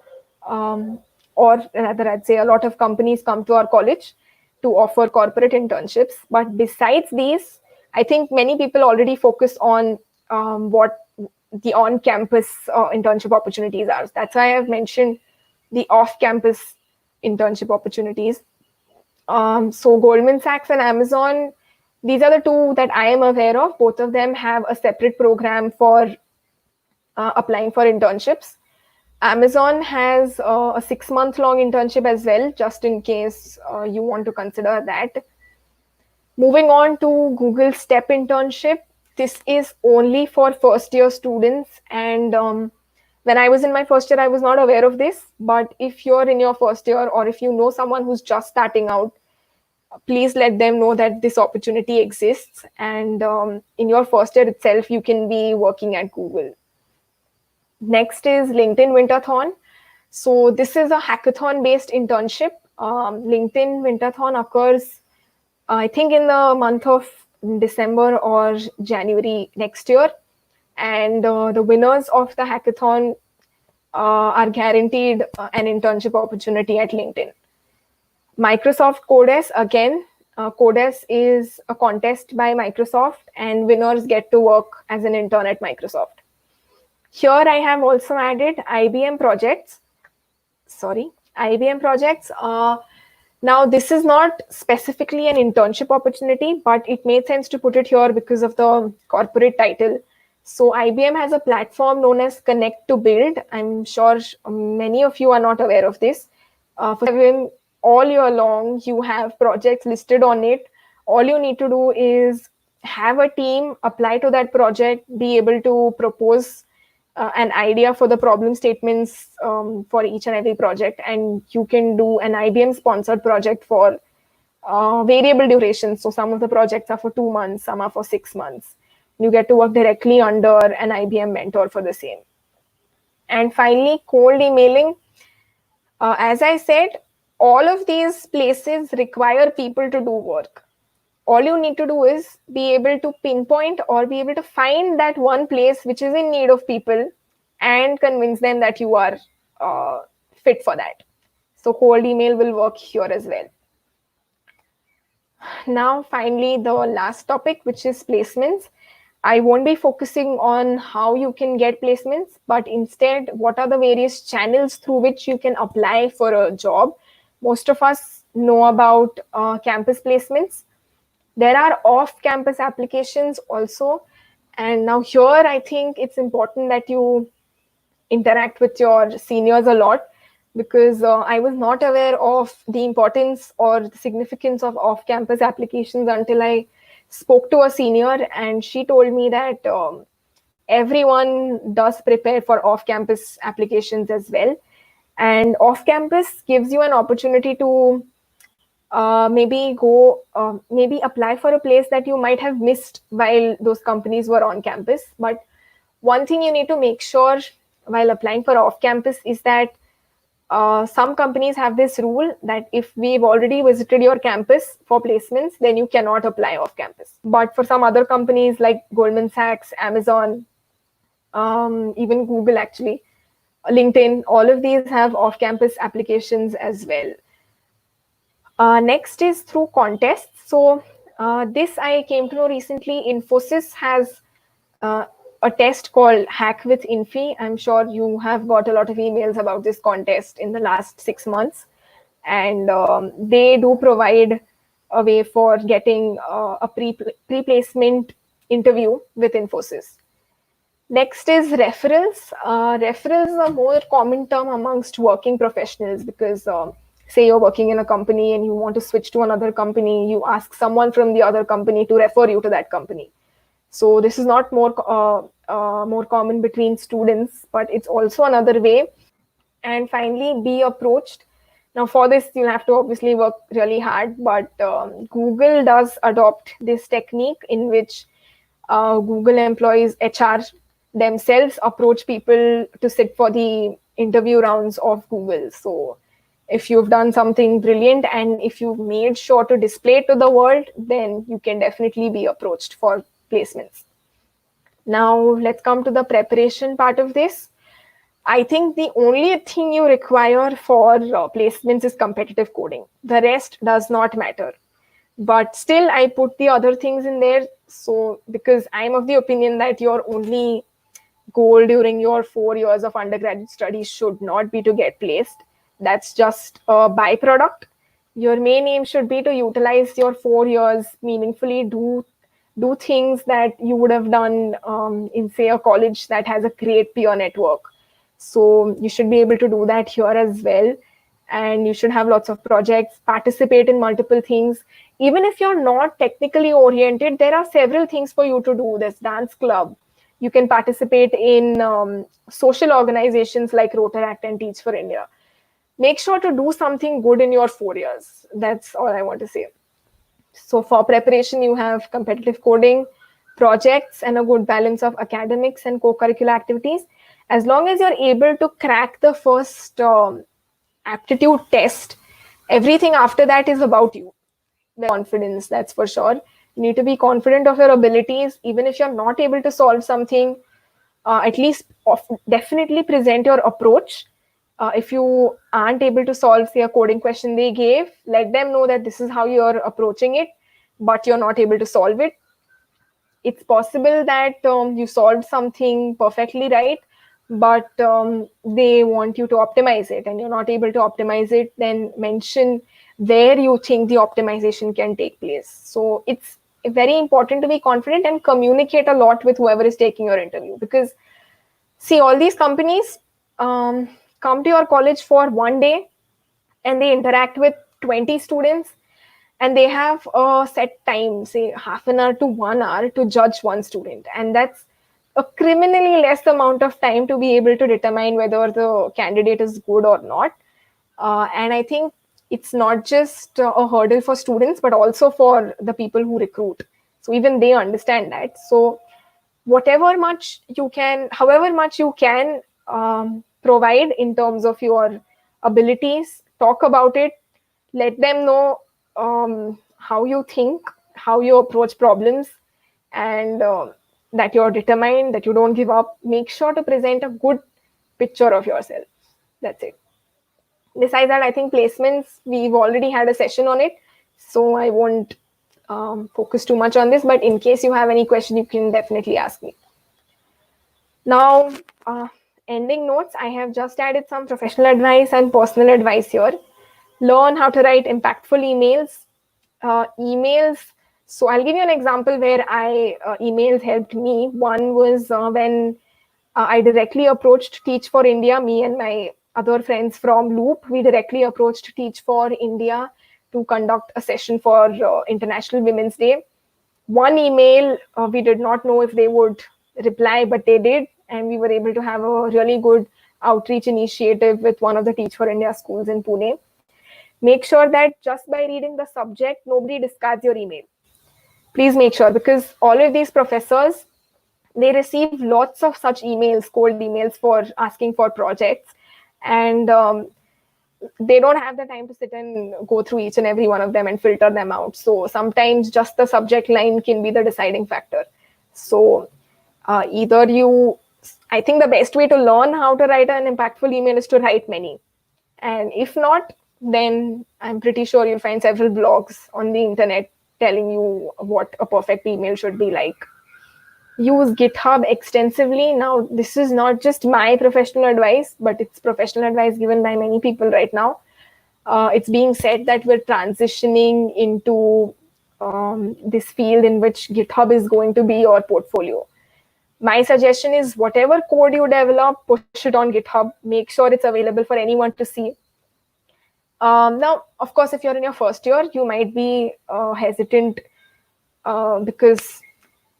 or rather I'd say a lot of companies come to our college to offer corporate internships. But besides these, I think many people already focus on what the on-campus internship opportunities are. That's why I've mentioned the off-campus internship opportunities. So Goldman Sachs and Amazon, these are the two that I am aware of. Both of them have a separate program for applying for internships. Amazon has a 6-month-long internship as well, just in case you want to consider that. Moving on to Google STEP internship. This is only for first-year students. And when I was in my first year, I was not aware of this. But if you're in your first year, or if you know someone who's just starting out, please let them know that this opportunity exists. And in your first year itself, you can be working at Google. Next is LinkedIn Winterthon. So this is a hackathon-based internship. LinkedIn Winterthon occurs, I think, in the month of December or January next year. And the winners of the hackathon are guaranteed an internship opportunity at LinkedIn. Microsoft Codes, again, Codes is a contest by Microsoft, and winners get to work as an intern at Microsoft. Here I have also added IBM projects. IBM projects. Now, this is not specifically an internship opportunity, but it made sense to put it here because of the corporate title. So IBM has a platform known as Connect to Build. I'm sure many of you are not aware of this. For IBM, all year long, you have projects listed on it. All you need to do is have a team, apply to that project, be able to propose an idea for the problem statements for each and every project, and you can do an IBM sponsored project for variable duration. So some of the projects are for 2 months, some are for 6 months. You get to work directly under an IBM mentor for the same. And finally, cold emailing. As I said, all of these places require people to do work. All you need to do is be able to pinpoint or be able to find that one place which is in need of people and convince them that you are fit for that. So cold email will work here as well. Now, finally, the last topic, which is placements. I won't be focusing on how you can get placements, but instead, what are the various channels through which you can apply for a job. Most of us know about campus placements. There are off-campus applications also. And now here, I think it's important that you interact with your seniors a lot, because I was not aware of the importance or the significance of off-campus applications until I spoke to a senior, and she told me that everyone does prepare for off-campus applications as well. And off-campus gives you an opportunity to maybe apply for a place that you might have missed while those companies were on campus. But one thing you need to make sure while applying for off-campus is that some companies have this rule that if we've already visited your campus for placements, then you cannot apply off-campus. But for some other companies like Goldman Sachs, Amazon, even Google actually, LinkedIn, all of these have off-campus applications as well. Next is through contests. So this I came to know recently. Infosys has a test called Hack with Infi. I'm sure you have got a lot of emails about this contest in the last 6 months. And they do provide a way for getting a pre-placement interview with Infosys. Next is referrals. Referrals are a more common term amongst working professionals because say you're working in a company and you want to switch to another company, you ask someone from the other company to refer you to that company. So this is not more common between students, but it's also another way. And finally, be approached. Now for this, you'll have to obviously work really hard, but Google does adopt this technique in which Google employees, HR themselves approach people to sit for the interview rounds of Google. So if you've done something brilliant and if you've made sure to display it to the world, then you can definitely be approached for placements. Now let's come to the preparation part of this. I think the only thing you require for placements is competitive coding. The rest does not matter. But still, I put the other things in there. So because I'm of the opinion that your only goal during your 4 years of undergraduate studies should not be to get placed. That's just a byproduct. Your main aim should be to utilize your 4 years meaningfully, do things that you would have done in, say, a college that has a great peer network. So you should be able to do that here as well. And you should have lots of projects, participate in multiple things. Even if you're not technically oriented, there are several things for you to do. There's dance club. You can participate in social organizations like Rotaract and Teach for India. Make sure to do something good in your 4 years. That's all I want to say. So for preparation, you have competitive coding, projects, and a good balance of academics and co-curricular activities. As long as you're able to crack the first aptitude test, everything after that is about you. The confidence, that's for sure. You need to be confident of your abilities. Even if you're not able to solve something, at least definitely present your approach. If you aren't able to solve, say, a coding question they gave, let them know that this is how you're approaching it, but you're not able to solve it. It's possible that you solved something perfectly right, but they want you to optimize it and you're not able to optimize it, then mention where you think the optimization can take place. So it's very important to be confident and communicate a lot with whoever is taking your interview, because see, all these companies come to your college for 1 day and they interact with 20 students and they have a set time, say half an hour to 1 hour to judge one student. And that's a criminally less amount of time to be able to determine whether the candidate is good or not. And I think it's not just a hurdle for students, but also for the people who recruit. So even they understand that. So however much you can provide in terms of your abilities, talk about it, let them know how you think, how you approach problems, and that you're determined, that you don't give up. Make sure to present a good picture of yourself. That's it. Besides that, I think placements, we've already had a session on it, so I won't focus too much on this, but in case you have any question, you can definitely ask me. Now, ending notes, I have just added some professional advice and personal advice here. Learn how to write impactful emails. So I'll give you an example where emails helped me. One was when I directly approached Teach for India, me and my other friends from Loop. We directly approached Teach for India to conduct a session for International Women's Day. One email, we did not know if they would reply, but they did. And we were able to have a really good outreach initiative with one of the Teach for India schools in Pune. Make sure that just by reading the subject, nobody discards your email. Please make sure, because all of these professors, they receive lots of such emails, cold emails for asking for projects. And they don't have the time to sit and go through each and every one of them and filter them out. So sometimes just the subject line can be the deciding factor. So I think the best way to learn how to write an impactful email is to write many. And if not, then I'm pretty sure you'll find several blogs on the internet telling you what a perfect email should be like. Use GitHub extensively. Now, this is not just my professional advice, but it's professional advice given by many people right now. It's being said that we're transitioning into this field in which GitHub is going to be your portfolio. My suggestion is whatever code you develop, push it on GitHub. Make sure it's available for anyone to see. Now, of course, if you're in your first year, you might be hesitant because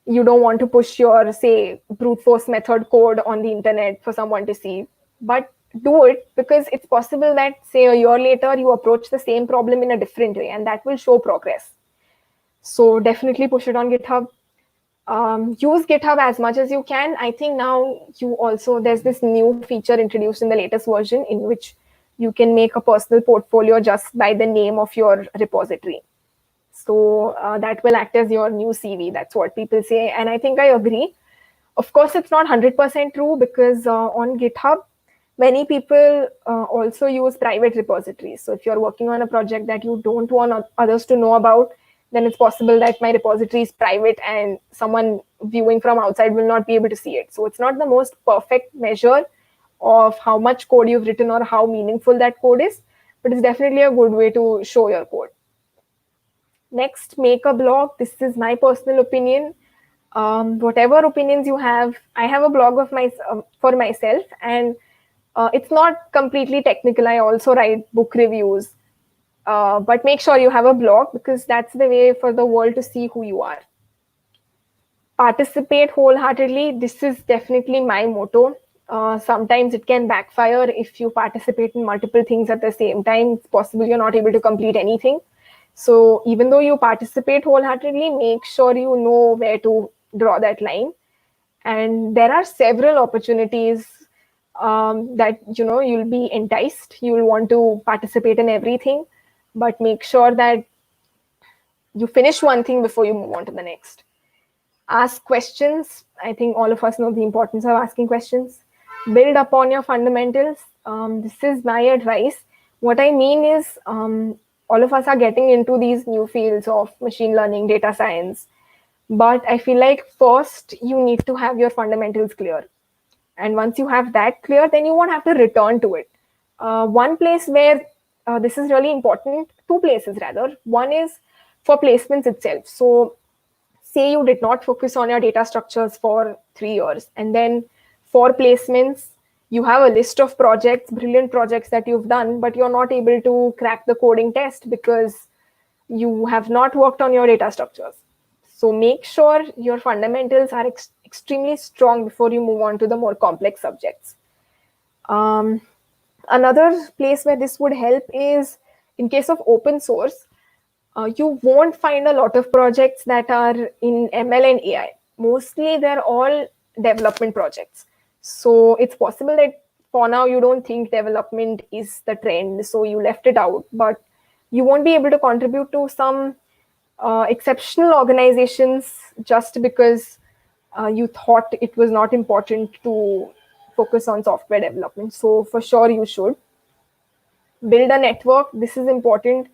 you don't want to push your, say, brute force method code on the internet for someone to see. But do it, because it's possible that, say, a year later, you approach the same problem in a different way, and that will show progress. So definitely push it on GitHub. Use GitHub as much as you can. I think now there's this new feature introduced in the latest version in which you can make a personal portfolio just by the name of your repository. So that will act as your new CV. That's what people say. And I think I agree. Of course, it's not 100% true, because on GitHub, many people also use private repositories. So if you're working on a project that you don't want others to know about, then it's possible that my repository is private and someone viewing from outside will not be able to see it. So it's not the most perfect measure of how much code you've written or how meaningful that code is, but it's definitely a good way to show your code. Next, make a blog. This is my personal opinion. Whatever opinions you have, I have a blog of for myself, and it's not completely technical. I also write book reviews. But make sure you have a blog, because that's the way for the world to see who you are. Participate wholeheartedly. This is definitely my motto. Sometimes it can backfire if you participate in multiple things at the same time. It's possible you're not able to complete anything. So even though you participate wholeheartedly, make sure you know where to draw that line. And there are several opportunities that you'll be enticed. You'll want to participate in everything, but make sure that you finish one thing before you move on to the next. Ask questions. I think all of us know the importance of asking questions. Build upon your fundamentals. This is my advice. What I mean is, all of us are getting into these new fields of machine learning, data science. But I feel like first you need to have your fundamentals clear. And once you have that clear, then you won't have to return to it. One place where this is really important, two places rather. One is for placements itself. So say you did not focus on your data structures for 3 years, and then for placements, you have a list of projects, brilliant projects that you've done, but you're not able to crack the coding test because you have not worked on your data structures. So make sure your fundamentals are extremely strong before you move on to the more complex subjects. Another place where this would help is in case of open source. You won't find a lot of projects that are in ML and AI. Mostly they're all development projects. So it's possible that for now you don't think development is the trend, so you left it out, but you won't be able to contribute to some exceptional organizations just because you thought it was not important to focus on software development. So for sure you should. Build a network. This is important.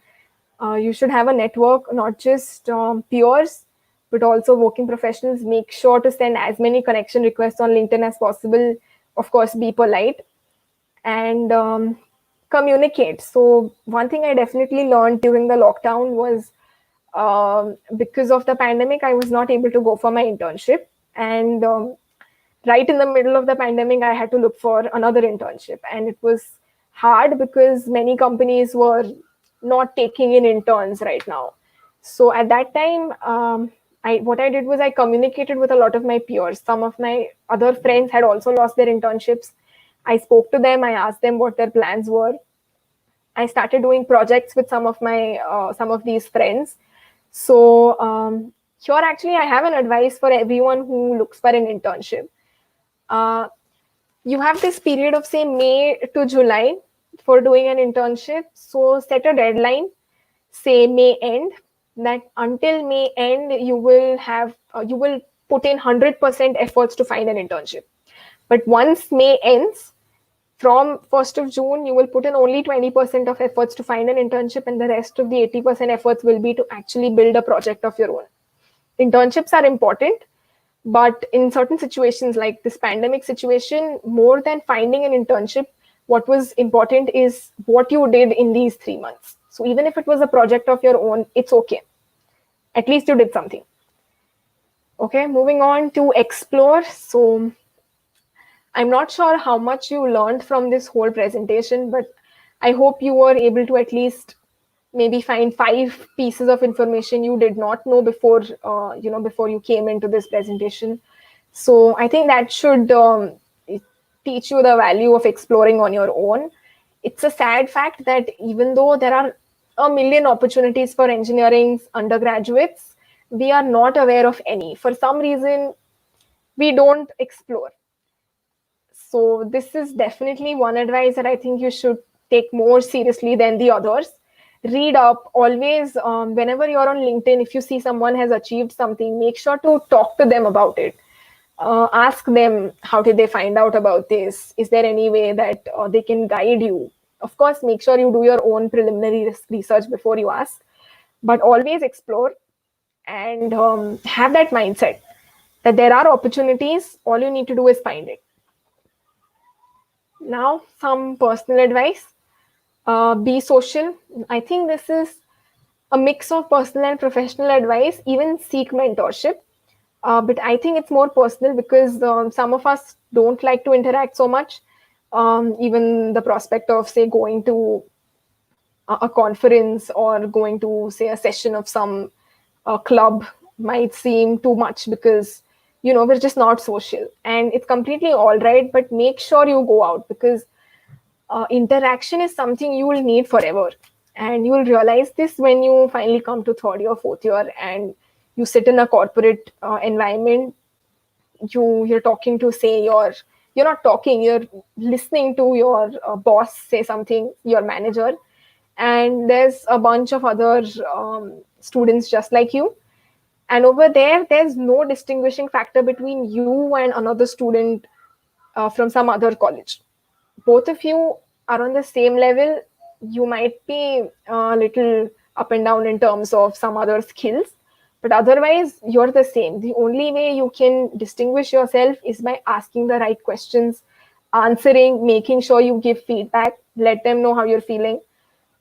You should have a network, not just peers, but also working professionals. Make sure to send as many connection requests on LinkedIn as possible. Of course, be polite and communicate. So one thing I definitely learned during the lockdown was because of the pandemic, I was not able to go for my internship. And right in the middle of the pandemic, I had to look for another internship. And it was hard because many companies were not taking in interns right now. So at that time, what I did was I communicated with a lot of my peers. Some of my other friends had also lost their internships. I spoke to them. I asked them what their plans were. I started doing projects with some of these friends. So here, actually, I have an advice for everyone who looks for an internship. You have this period of, say, May to July for doing an internship. So set a deadline, say May end, that until May end, you will put in 100% efforts to find an internship. But once May ends, from 1st of June, you will put in only 20% of efforts to find an internship, and the rest of the 80% efforts will be to actually build a project of your own. Internships are important, but in certain situations like this pandemic situation, more than finding an internship, what was important is what you did in these 3 months. So even if it was a project of your own, it's okay. At least you did something. Okay, moving on to explore. So I'm not sure how much you learned from this whole presentation, but I hope you were able to at least maybe find 5 pieces of information you did not know before, before you came into this presentation. So I think that should teach you the value of exploring on your own. It's a sad fact that even though there are a million opportunities for engineering undergraduates, we are not aware of any. For some reason, we don't explore. So this is definitely one advice that I think you should take more seriously than the others. Read up always. Whenever you're on LinkedIn, if you see someone has achieved something, make sure to talk to them about it. Ask them, how did they find out about this? Is there any way that they can guide you? Of course, make sure you do your own preliminary research before you ask, but always explore and have that mindset that there are opportunities. All you need to do is find it. Now, some personal advice. Be social. I think this is a mix of personal and professional advice. Even seek mentorship. But I think it's more personal because some of us don't like to interact so much. Even the prospect of, say, going to a conference or going to, say, a session of some club might seem too much because, we're just not social. And it's completely all right, but make sure you go out because interaction is something you will need forever. And you will realize this when you finally come to 3rd year, 4th year, and you sit in a corporate environment. You're talking to, say, you're not talking, you're listening to your boss say something, your manager, and there's a bunch of other students just like you. And over there, there's no distinguishing factor between you and another student from some other college. Both of you are on the same level. You might be a little up and down in terms of some other skills, but otherwise you're the same. The only way you can distinguish yourself is by asking the right questions, answering, making sure you give feedback, let them know how you're feeling.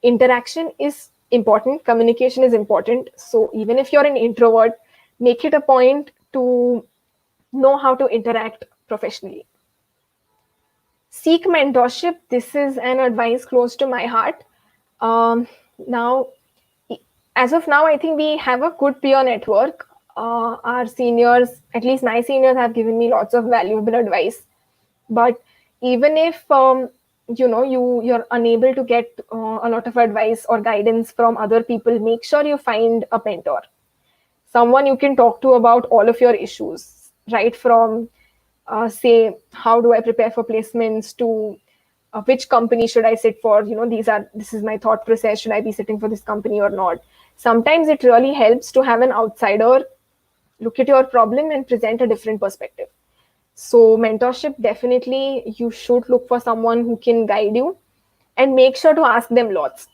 Interaction is important, communication is important. So even if you're an introvert, make it a point to know how to interact professionally. Seek mentorship. This is an advice close to my heart. Now, as of now, I think we have a good peer network. Our seniors, at least my seniors, have given me lots of valuable advice. But even if you're unable to get a lot of advice or guidance from other people, make sure you find a mentor, someone you can talk to about all of your issues, right from say, how do I prepare for placements to which company should I sit for? This is my thought process. Should I be sitting for this company or not? Sometimes it really helps to have an outsider look at your problem and present a different perspective. So mentorship, definitely you should look for someone who can guide you and make sure to ask them lots.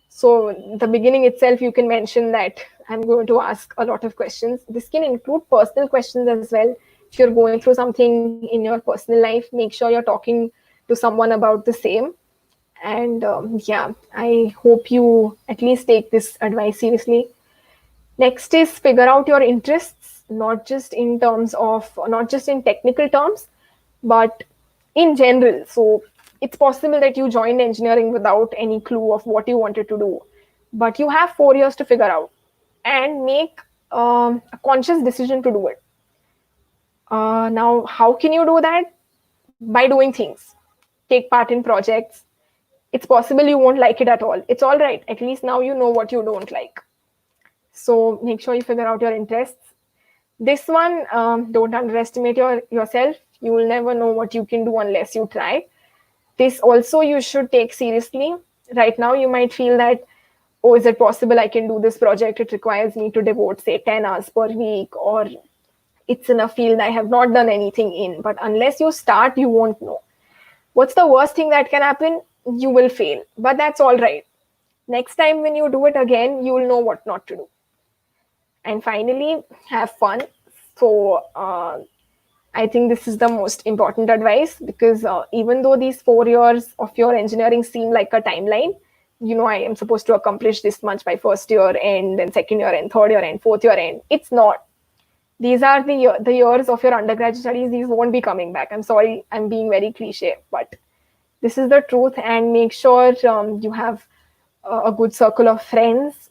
So the beginning itself, you can mention that I'm going to ask a lot of questions. This can include personal questions as well. If you're going through something in your personal life, make sure you're talking to someone about the same. And I hope you at least take this advice seriously. Next is figure out your interests, not just in technical terms, But in general, so it's possible that you joined engineering without any clue of what you wanted to do, but you have 4 years to figure out and make a conscious decision to do it. Now, how can you do that? By doing things. Take part in projects. It's possible you won't like it at all. It's all right. At least now you know what you don't like. So make sure you figure out your interests. This one, don't underestimate yourself. You will never know what you can do unless you try. This also you should take seriously. Right now, you might feel that, oh, is it possible I can do this project? It requires me to devote, say, 10 hours per week, or it's in a field I have not done anything in. But unless you start, you won't know. What's the worst thing that can happen? You will fail. But that's all right. Next time when you do it again, you will know what not to do. And finally, have fun. So I think this is the most important advice, because even though these 4 years of your engineering seem like a timeline, I am supposed to accomplish this much by first year end, then second year end, third year end, fourth year end. It's not. These are the years of your undergraduate studies. These won't be coming back. I'm sorry, I'm being very cliche, but this is the truth. And make sure you have a good circle of friends.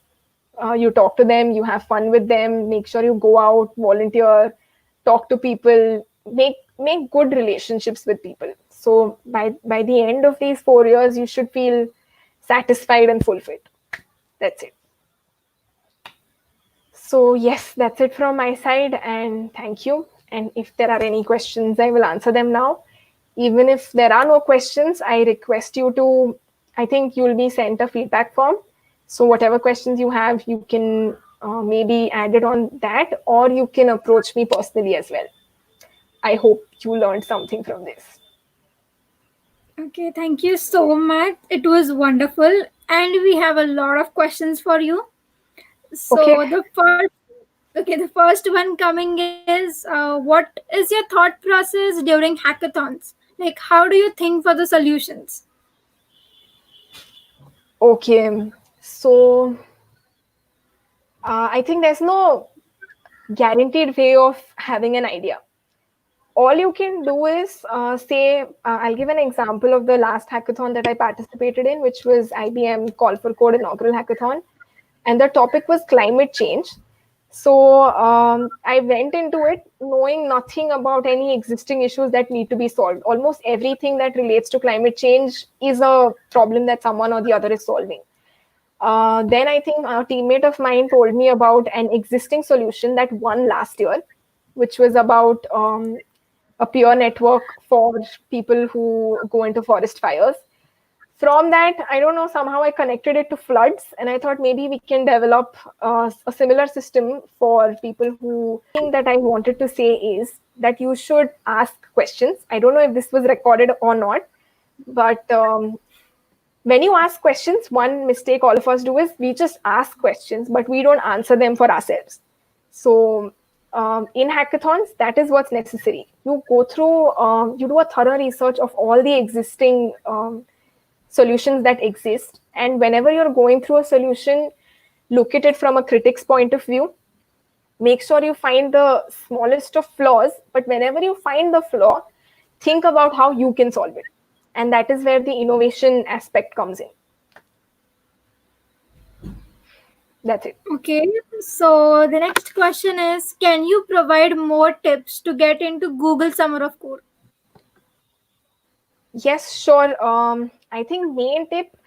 You talk to them, you have fun with them. Make sure you go out, volunteer, talk to people, make good relationships with people. So by the end of these 4 years, you should feel satisfied and fulfilled. That's it. So yes, that's it from my side, and thank you. And if there are any questions, I will answer them now. Even if there are no questions, I request you to, I think you'll be sent a feedback form. So whatever questions you have, you can maybe add it on that, or you can approach me personally as well. I hope you learned something from this. Okay, thank you so much. It was wonderful. And we have a lot of questions for you. So Okay. the first one coming is, what is your thought process during hackathons? Like, how do you think for the solutions? Okay. So I think there's no guaranteed way of having an idea. All you can do is say, I'll give an example of the last hackathon that I participated in, which was IBM Call for Code inaugural hackathon. And the topic was climate change. So I went into it knowing nothing about any existing issues that need to be solved. Almost everything that relates to climate change is a problem that someone or the other is solving. Then I think a teammate of mine told me about an existing solution that won last year, which was about a peer network for people who go into forest fires. From that, I don't know, somehow I connected it to floods, and I thought maybe we can develop a similar system for people who. The thing that I wanted to say is that you should ask questions. I don't know if this was recorded or not, but when you ask questions, one mistake all of us do is we just ask questions, but we don't answer them for ourselves. So in hackathons, that is what's necessary. You go through, you do a thorough research of all the existing solutions that exist. And whenever you're going through a solution, look at it from a critic's point of view. Make sure you find the smallest of flaws, but whenever you find the flaw, think about how you can solve it. And that is where the innovation aspect comes in. That's it. Okay, so the next question is, can you provide more tips to get into Google Summer of Code? Yes, sure. I think main tip,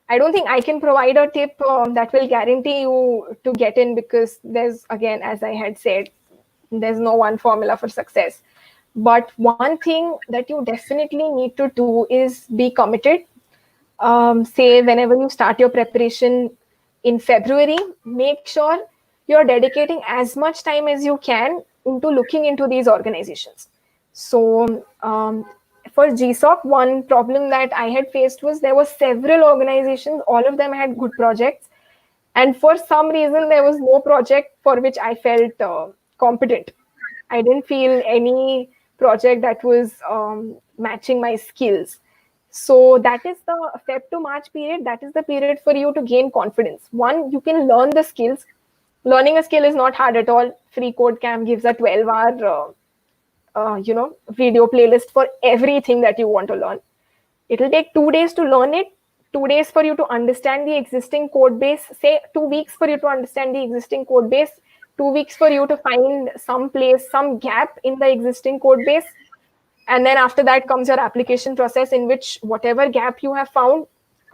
I don't think I can provide a tip that will guarantee you to get in, because there's, again, as I had said, there's no one formula for success. But one thing that you definitely need to do is be committed. Say whenever you start your preparation in February, make sure you're dedicating as much time as you can into looking into these organizations. So for GSOC, one problem that I had faced was there were several organizations, all of them had good projects. And for some reason, there was no project for which I felt competent. I didn't feel any project that was matching my skills. So that is the Feb to March period. That is the period for you to gain confidence. One, you can learn the skills. Learning a skill is not hard at all. Free Code Camp gives a 12-hour video playlist for everything that you want to learn. It'll take 2 days to learn it, 2 days for you to understand the existing code base, say 2 weeks for you to understand the existing code base, 2 weeks for you to find some place, some gap in the existing code base. And then after that comes your application process, in which whatever gap you have found,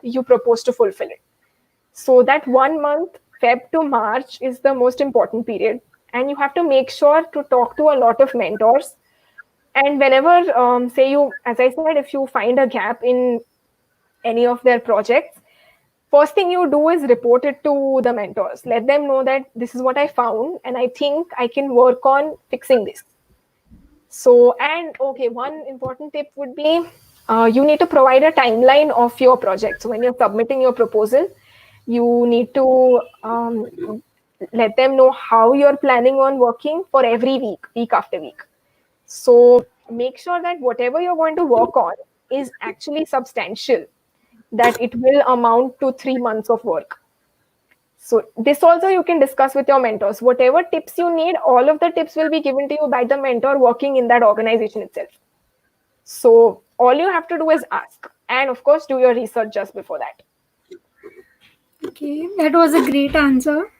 you propose to fulfill it. So that 1 month, Feb to March, is the most important period. And you have to make sure to talk to a lot of mentors. And whenever, say you, as I said, if you find a gap in any of their projects, first thing you do is report it to the mentors. Let them know that this is what I found, and I think I can work on fixing this. So, and okay, one important tip would be you need to provide a timeline of your project. So when you're submitting your proposal, you need to let them know how you're planning on working for every week, week after week. So make sure that whatever you're going to work on is actually substantial, that it will amount to 3 months of work. So this also you can discuss with your mentors. Whatever tips you need, all of the tips will be given to you by the mentor working in that organization itself. So all you have to do is ask, and of course do your research just before that. Okay, that was a great answer.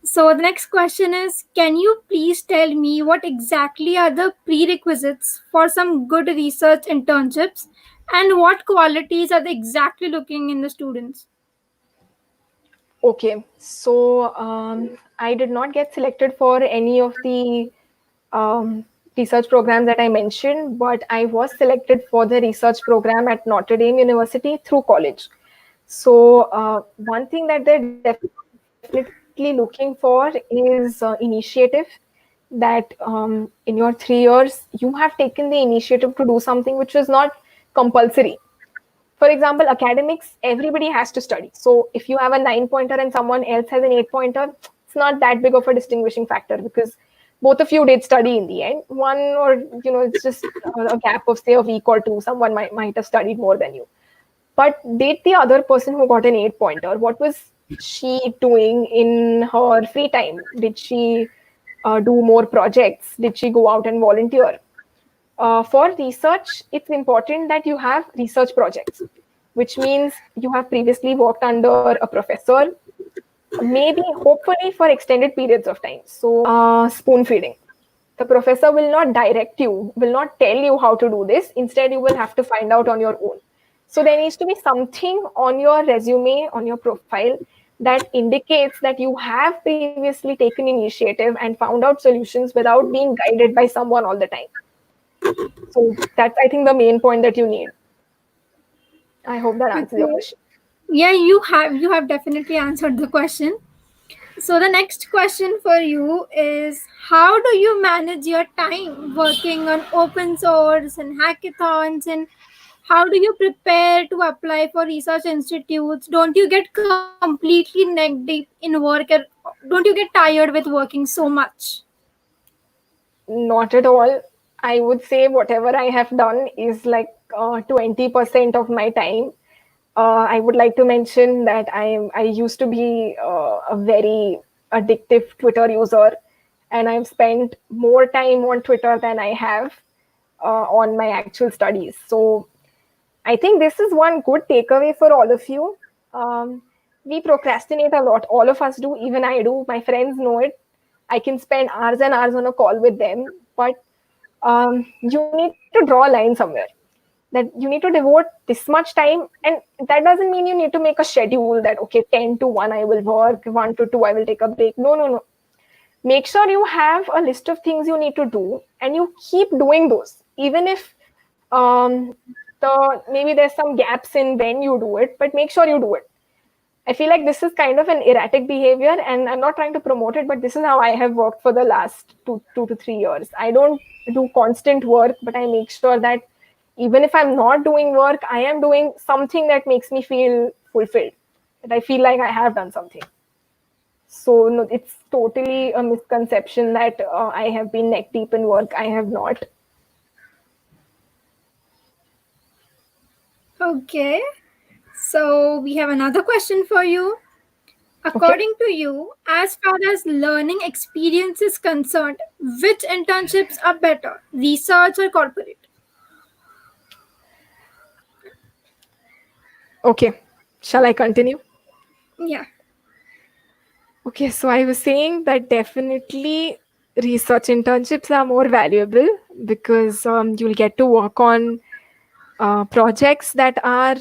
So the next question is, can you please tell me what exactly are the prerequisites for some good research internships, and what qualities are they exactly looking in the students? Okay, so I did not get selected for any of the research programs that I mentioned, but I was selected for the research program at Notre Dame University through college. So one thing that they're definitely looking for is initiative, that in your 3 years, you have taken the initiative to do something which is not compulsory. For example, academics, everybody has to study. So if you have a 9 pointer and someone else has an 8 pointer, it's not that big of a distinguishing factor, because both of you did study in the end. One, or it's just a gap of say a week or two. Someone might have studied more than you. But did the other person who got an 8 pointer, what was she doing in her free time? Did she do more projects? Did she go out and volunteer? For research, it's important that you have research projects, which means you have previously worked under a professor, maybe, hopefully, for extended periods of time. So, spoon feeding. The professor will not direct you, will not tell you how to do this. Instead, you will have to find out on your own. So, there needs to be something on your resume, on your profile, that indicates that you have previously taken initiative and found out solutions without being guided by someone all the time. So that's, I think, the main point that you need. I hope that answers your question. Yeah, you have definitely answered the question. So the next question for you is, how do you manage your time working on open source and hackathons, and how do you prepare to apply for research institutes? Don't you get completely neck deep in work, or don't you get tired with working so much? Not at all. I would say whatever I have done is like 20% of my time. I would like to mention that I used to be a very addictive Twitter user, and I've spent more time on Twitter than I have on my actual studies. So I think this is one good takeaway for all of you. We procrastinate a lot. All of us do. Even I do. My friends know it. I can spend hours and hours on a call with them, but you need to draw a line somewhere. That you need to devote this much time, and that doesn't mean you need to make a schedule that, okay, 10 to 1 I will work, 1 to 2 I will take a break. No. Make sure you have a list of things you need to do, and you keep doing those, even if maybe there's some gaps in when you do it, but make sure you do it. I feel like this is kind of an erratic behavior, and I'm not trying to promote it, but this is how I have worked for the last two to 3 years. I don't do constant work, but I make sure that even if I'm not doing work, I am doing something that makes me feel fulfilled, that I feel like I have done something. So no, it's totally a misconception that I have been neck deep in work. I have not. Okay. So we have another question for you. Okay. According to you, as far as learning experience is concerned, which internships are better, research or corporate? Okay. Shall I continue? Yeah. Okay, so I was saying that definitely research internships are more valuable because you'll get to work on projects that are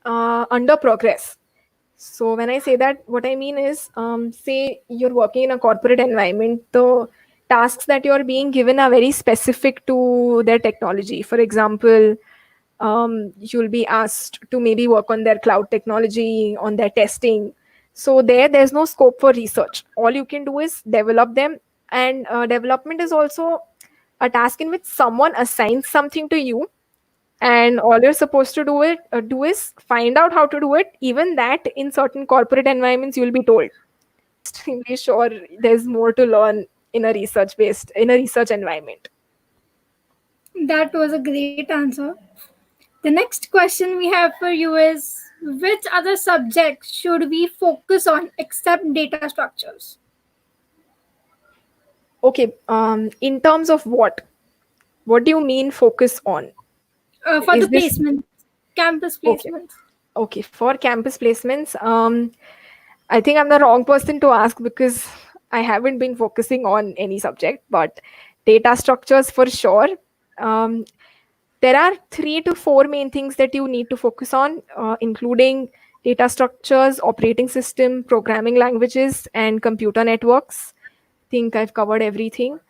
under progress. So when I say that, what I mean is, say you're working in a corporate environment, the tasks that you're being given are very specific to their technology. For example, you'll be asked to maybe work on their cloud technology, on their testing. So there's no scope for research. All you can do is develop them, and development is also a task in which someone assigns something to you, and all you're supposed to do is find out how to do it. Even that, in certain corporate environments, you'll be told. Extremely sure there's more to learn in a research environment. That was a great answer. The next question we have for you is, which other subjects should we focus on except data structures? Okay, in terms of what do you mean focus on? For the Is this placement, campus okay? placements. Okay, for campus placements, I think I'm the wrong person to ask because I haven't been focusing on any subject, but data structures for sure. Um, there are 3 to 4 main things that you need to focus on, including data structures, operating system, programming languages, and computer networks. Think I've covered everything.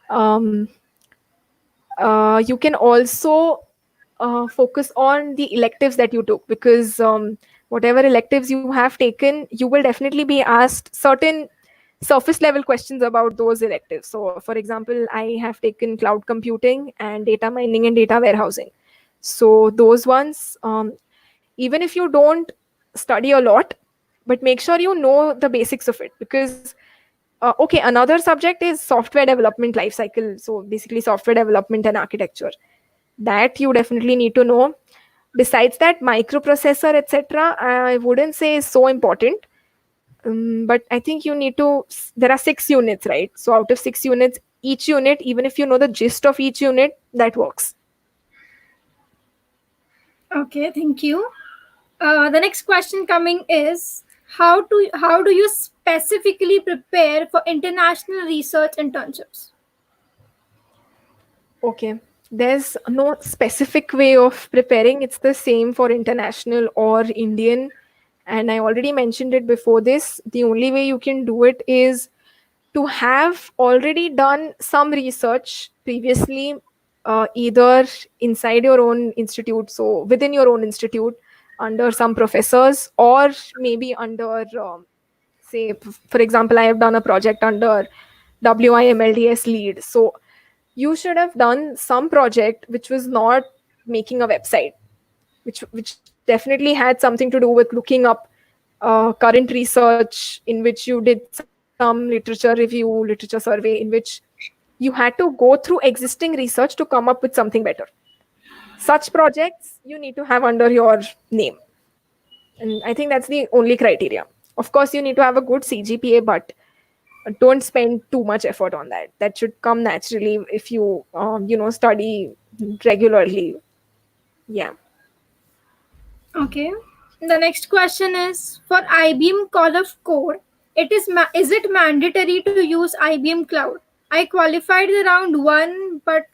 Um, you can also focus on the electives that you took because whatever electives you have taken, you will definitely be asked certain surface level questions about those electives. So, for example, I have taken cloud computing and data mining and data warehousing. So, those ones, even if you don't study a lot, but make sure you know the basics of it because okay, another subject is software development lifecycle. So basically, software development and architecture that you definitely need to know. Besides that, microprocessor, etc., I wouldn't say is so important. But I think you need to. There are 6 units, right? So out of 6 units, each unit, even if you know the gist of each unit, that works. Okay, thank you. The next question coming is, how do you specifically prepare for international research internships? Okay. There's no specific way of preparing. It's the same for international or Indian. And I already mentioned it before this. The only way you can do it is to have already done some research previously, either inside your own institute, so within your own institute, under some professors, or maybe under, say, for example, I have done a project under WIMLDS lead. So you should have done some project which was not making a website, which definitely had something to do with looking up current research, in which you did some literature review, literature survey, in which you had to go through existing research to come up with something better. Such projects you need to have under your name. And I think that's the only criteria. Of course, you need to have a good CGPA, but don't spend too much effort on that. That should come naturally if you, study regularly. Yeah. Okay. The next question is, for IBM Call of Code, is it mandatory to use IBM Cloud? I qualified the round one, but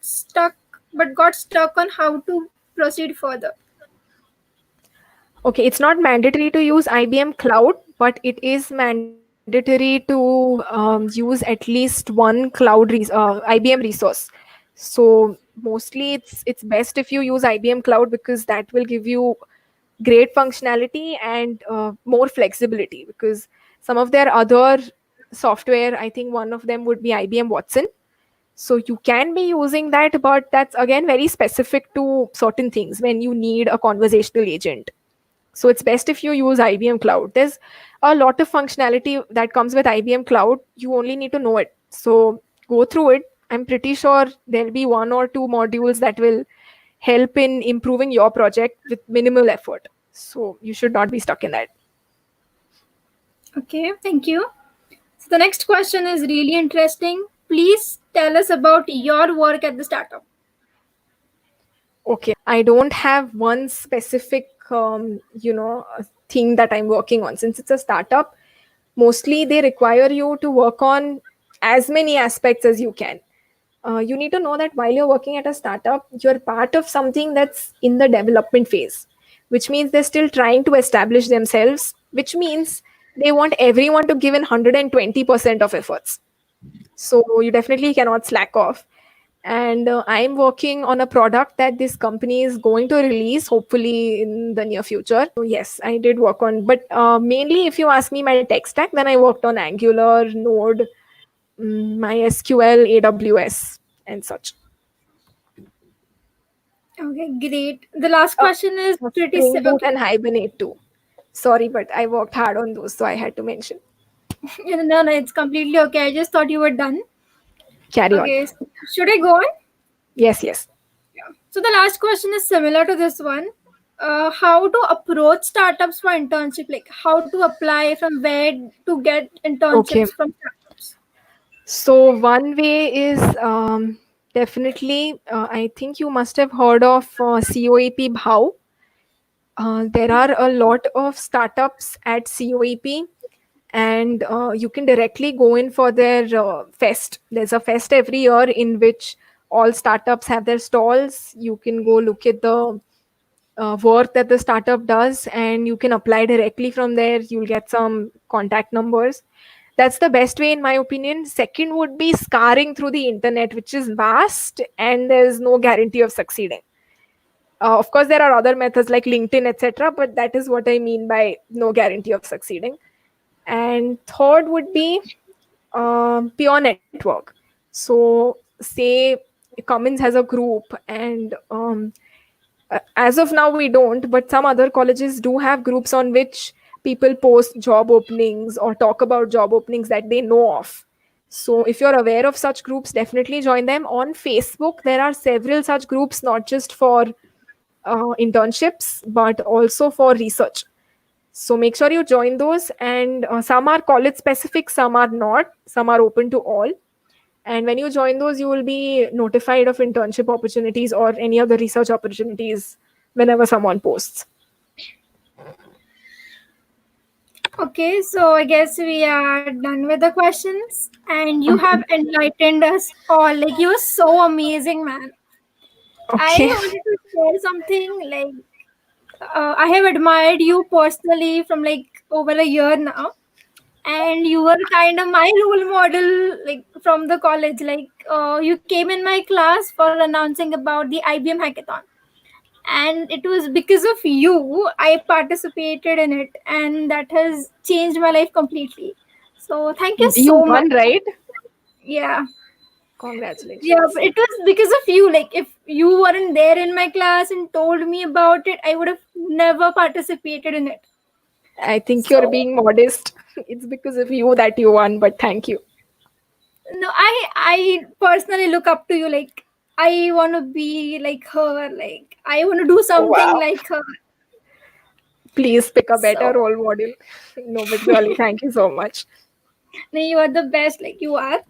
got stuck on how to proceed further. Okay, it's not mandatory to use IBM Cloud, but it is mandatory to use at least one IBM resource. So mostly it's best if you use IBM Cloud because that will give you great functionality and more flexibility. Because some of their other software, I think one of them would be IBM Watson. So you can be using that, but that's again very specific to certain things when you need a conversational agent. So it's best if you use IBM Cloud. There's a lot of functionality that comes with IBM Cloud. You only need to know it. So go through it. I'm pretty sure there'll be 1 or 2 modules that will help in improving your project with minimal effort. So you should not be stuck in that. Okay, thank you. So the next question is really interesting. Please tell us about your work at the startup. Okay, I don't have one specific, thing that I'm working on. Since it's a startup, mostly they require you to work on as many aspects as you can. You need to know that while you're working at a startup, you're part of something that's in the development phase, which means they're still trying to establish themselves, which means they want everyone to give in 120% of efforts. So you definitely cannot slack off. And I'm working on a product that this company is going to release hopefully in the near future. So yes, I did work on, but mainly if you ask me my tech stack, then I worked on Angular, Node, MySQL, AWS, and such. Okay, great. The last Uh, question is pretty Spring Boot okay. and Hibernate too. Sorry, but I worked hard on those, so I had to mention. No, no, it's completely okay. I just thought you were done. Carry on. Okay, so should I go on? Yes, yes. So the last question is similar to this one. How to approach startups for internship? Like how to apply, from where to get Okay. internships from startups? So one way is definitely, I think you must have heard of COEP Bhau. There are a lot of startups at COEP, and you can directly go in for their fest. There's a fest every year in which all startups have their stalls. You can go look at the work that the startup does, and you can apply directly from there. You'll get some contact numbers. That's the best way, in my opinion. Second would be scarring through the internet, which is vast and there's no guarantee of succeeding. Of course, there are other methods like LinkedIn, etc., but that is what I mean by no guarantee of succeeding. And third would be pure network. So, say Cummins has a group, and as of now we don't, but some other colleges do have groups on which people post job openings or talk about job openings that they know of. So if you're aware of such groups, definitely join them. On Facebook there are several such groups, not just for internships but also for research. So make sure you join those, and some are college specific, some are not, some are open to all. And when you join those, you will be notified of internship opportunities or any other research opportunities whenever someone posts. Okay, so I guess we are done with the questions, and you have enlightened us all. Like you were so amazing, man. I Okay. wanted to share something. Like I have admired you personally from like over a year now, and you were kind of my role model, like from the college. Like you came in my class for announcing about the IBM hackathon, and it was because of you I participated in it, and that has changed my life completely. So thank you You so much. won, right? Yeah, yeah, Congratulations. but it was because of you. Like if you weren't there in my class and told me about it, I would have never participated in it. I think you're So being modest. It's because of you that you won, but thank you. no, I personally look up to you. Like I want to be like her. Like I want to do something Wow. like her. Please pick a better So role model. No, but really, thank you so much. no, you are the best. Like you are,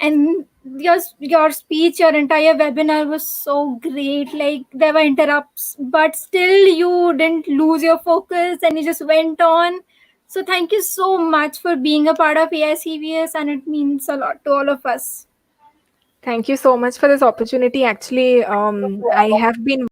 and your speech, your entire webinar was so great. Like there were interrupts, but still you didn't lose your focus, and you just went on. So thank you so much for being a part of AICVS, and it means a lot to all of us. Thank you so much for this opportunity. Actually, I have been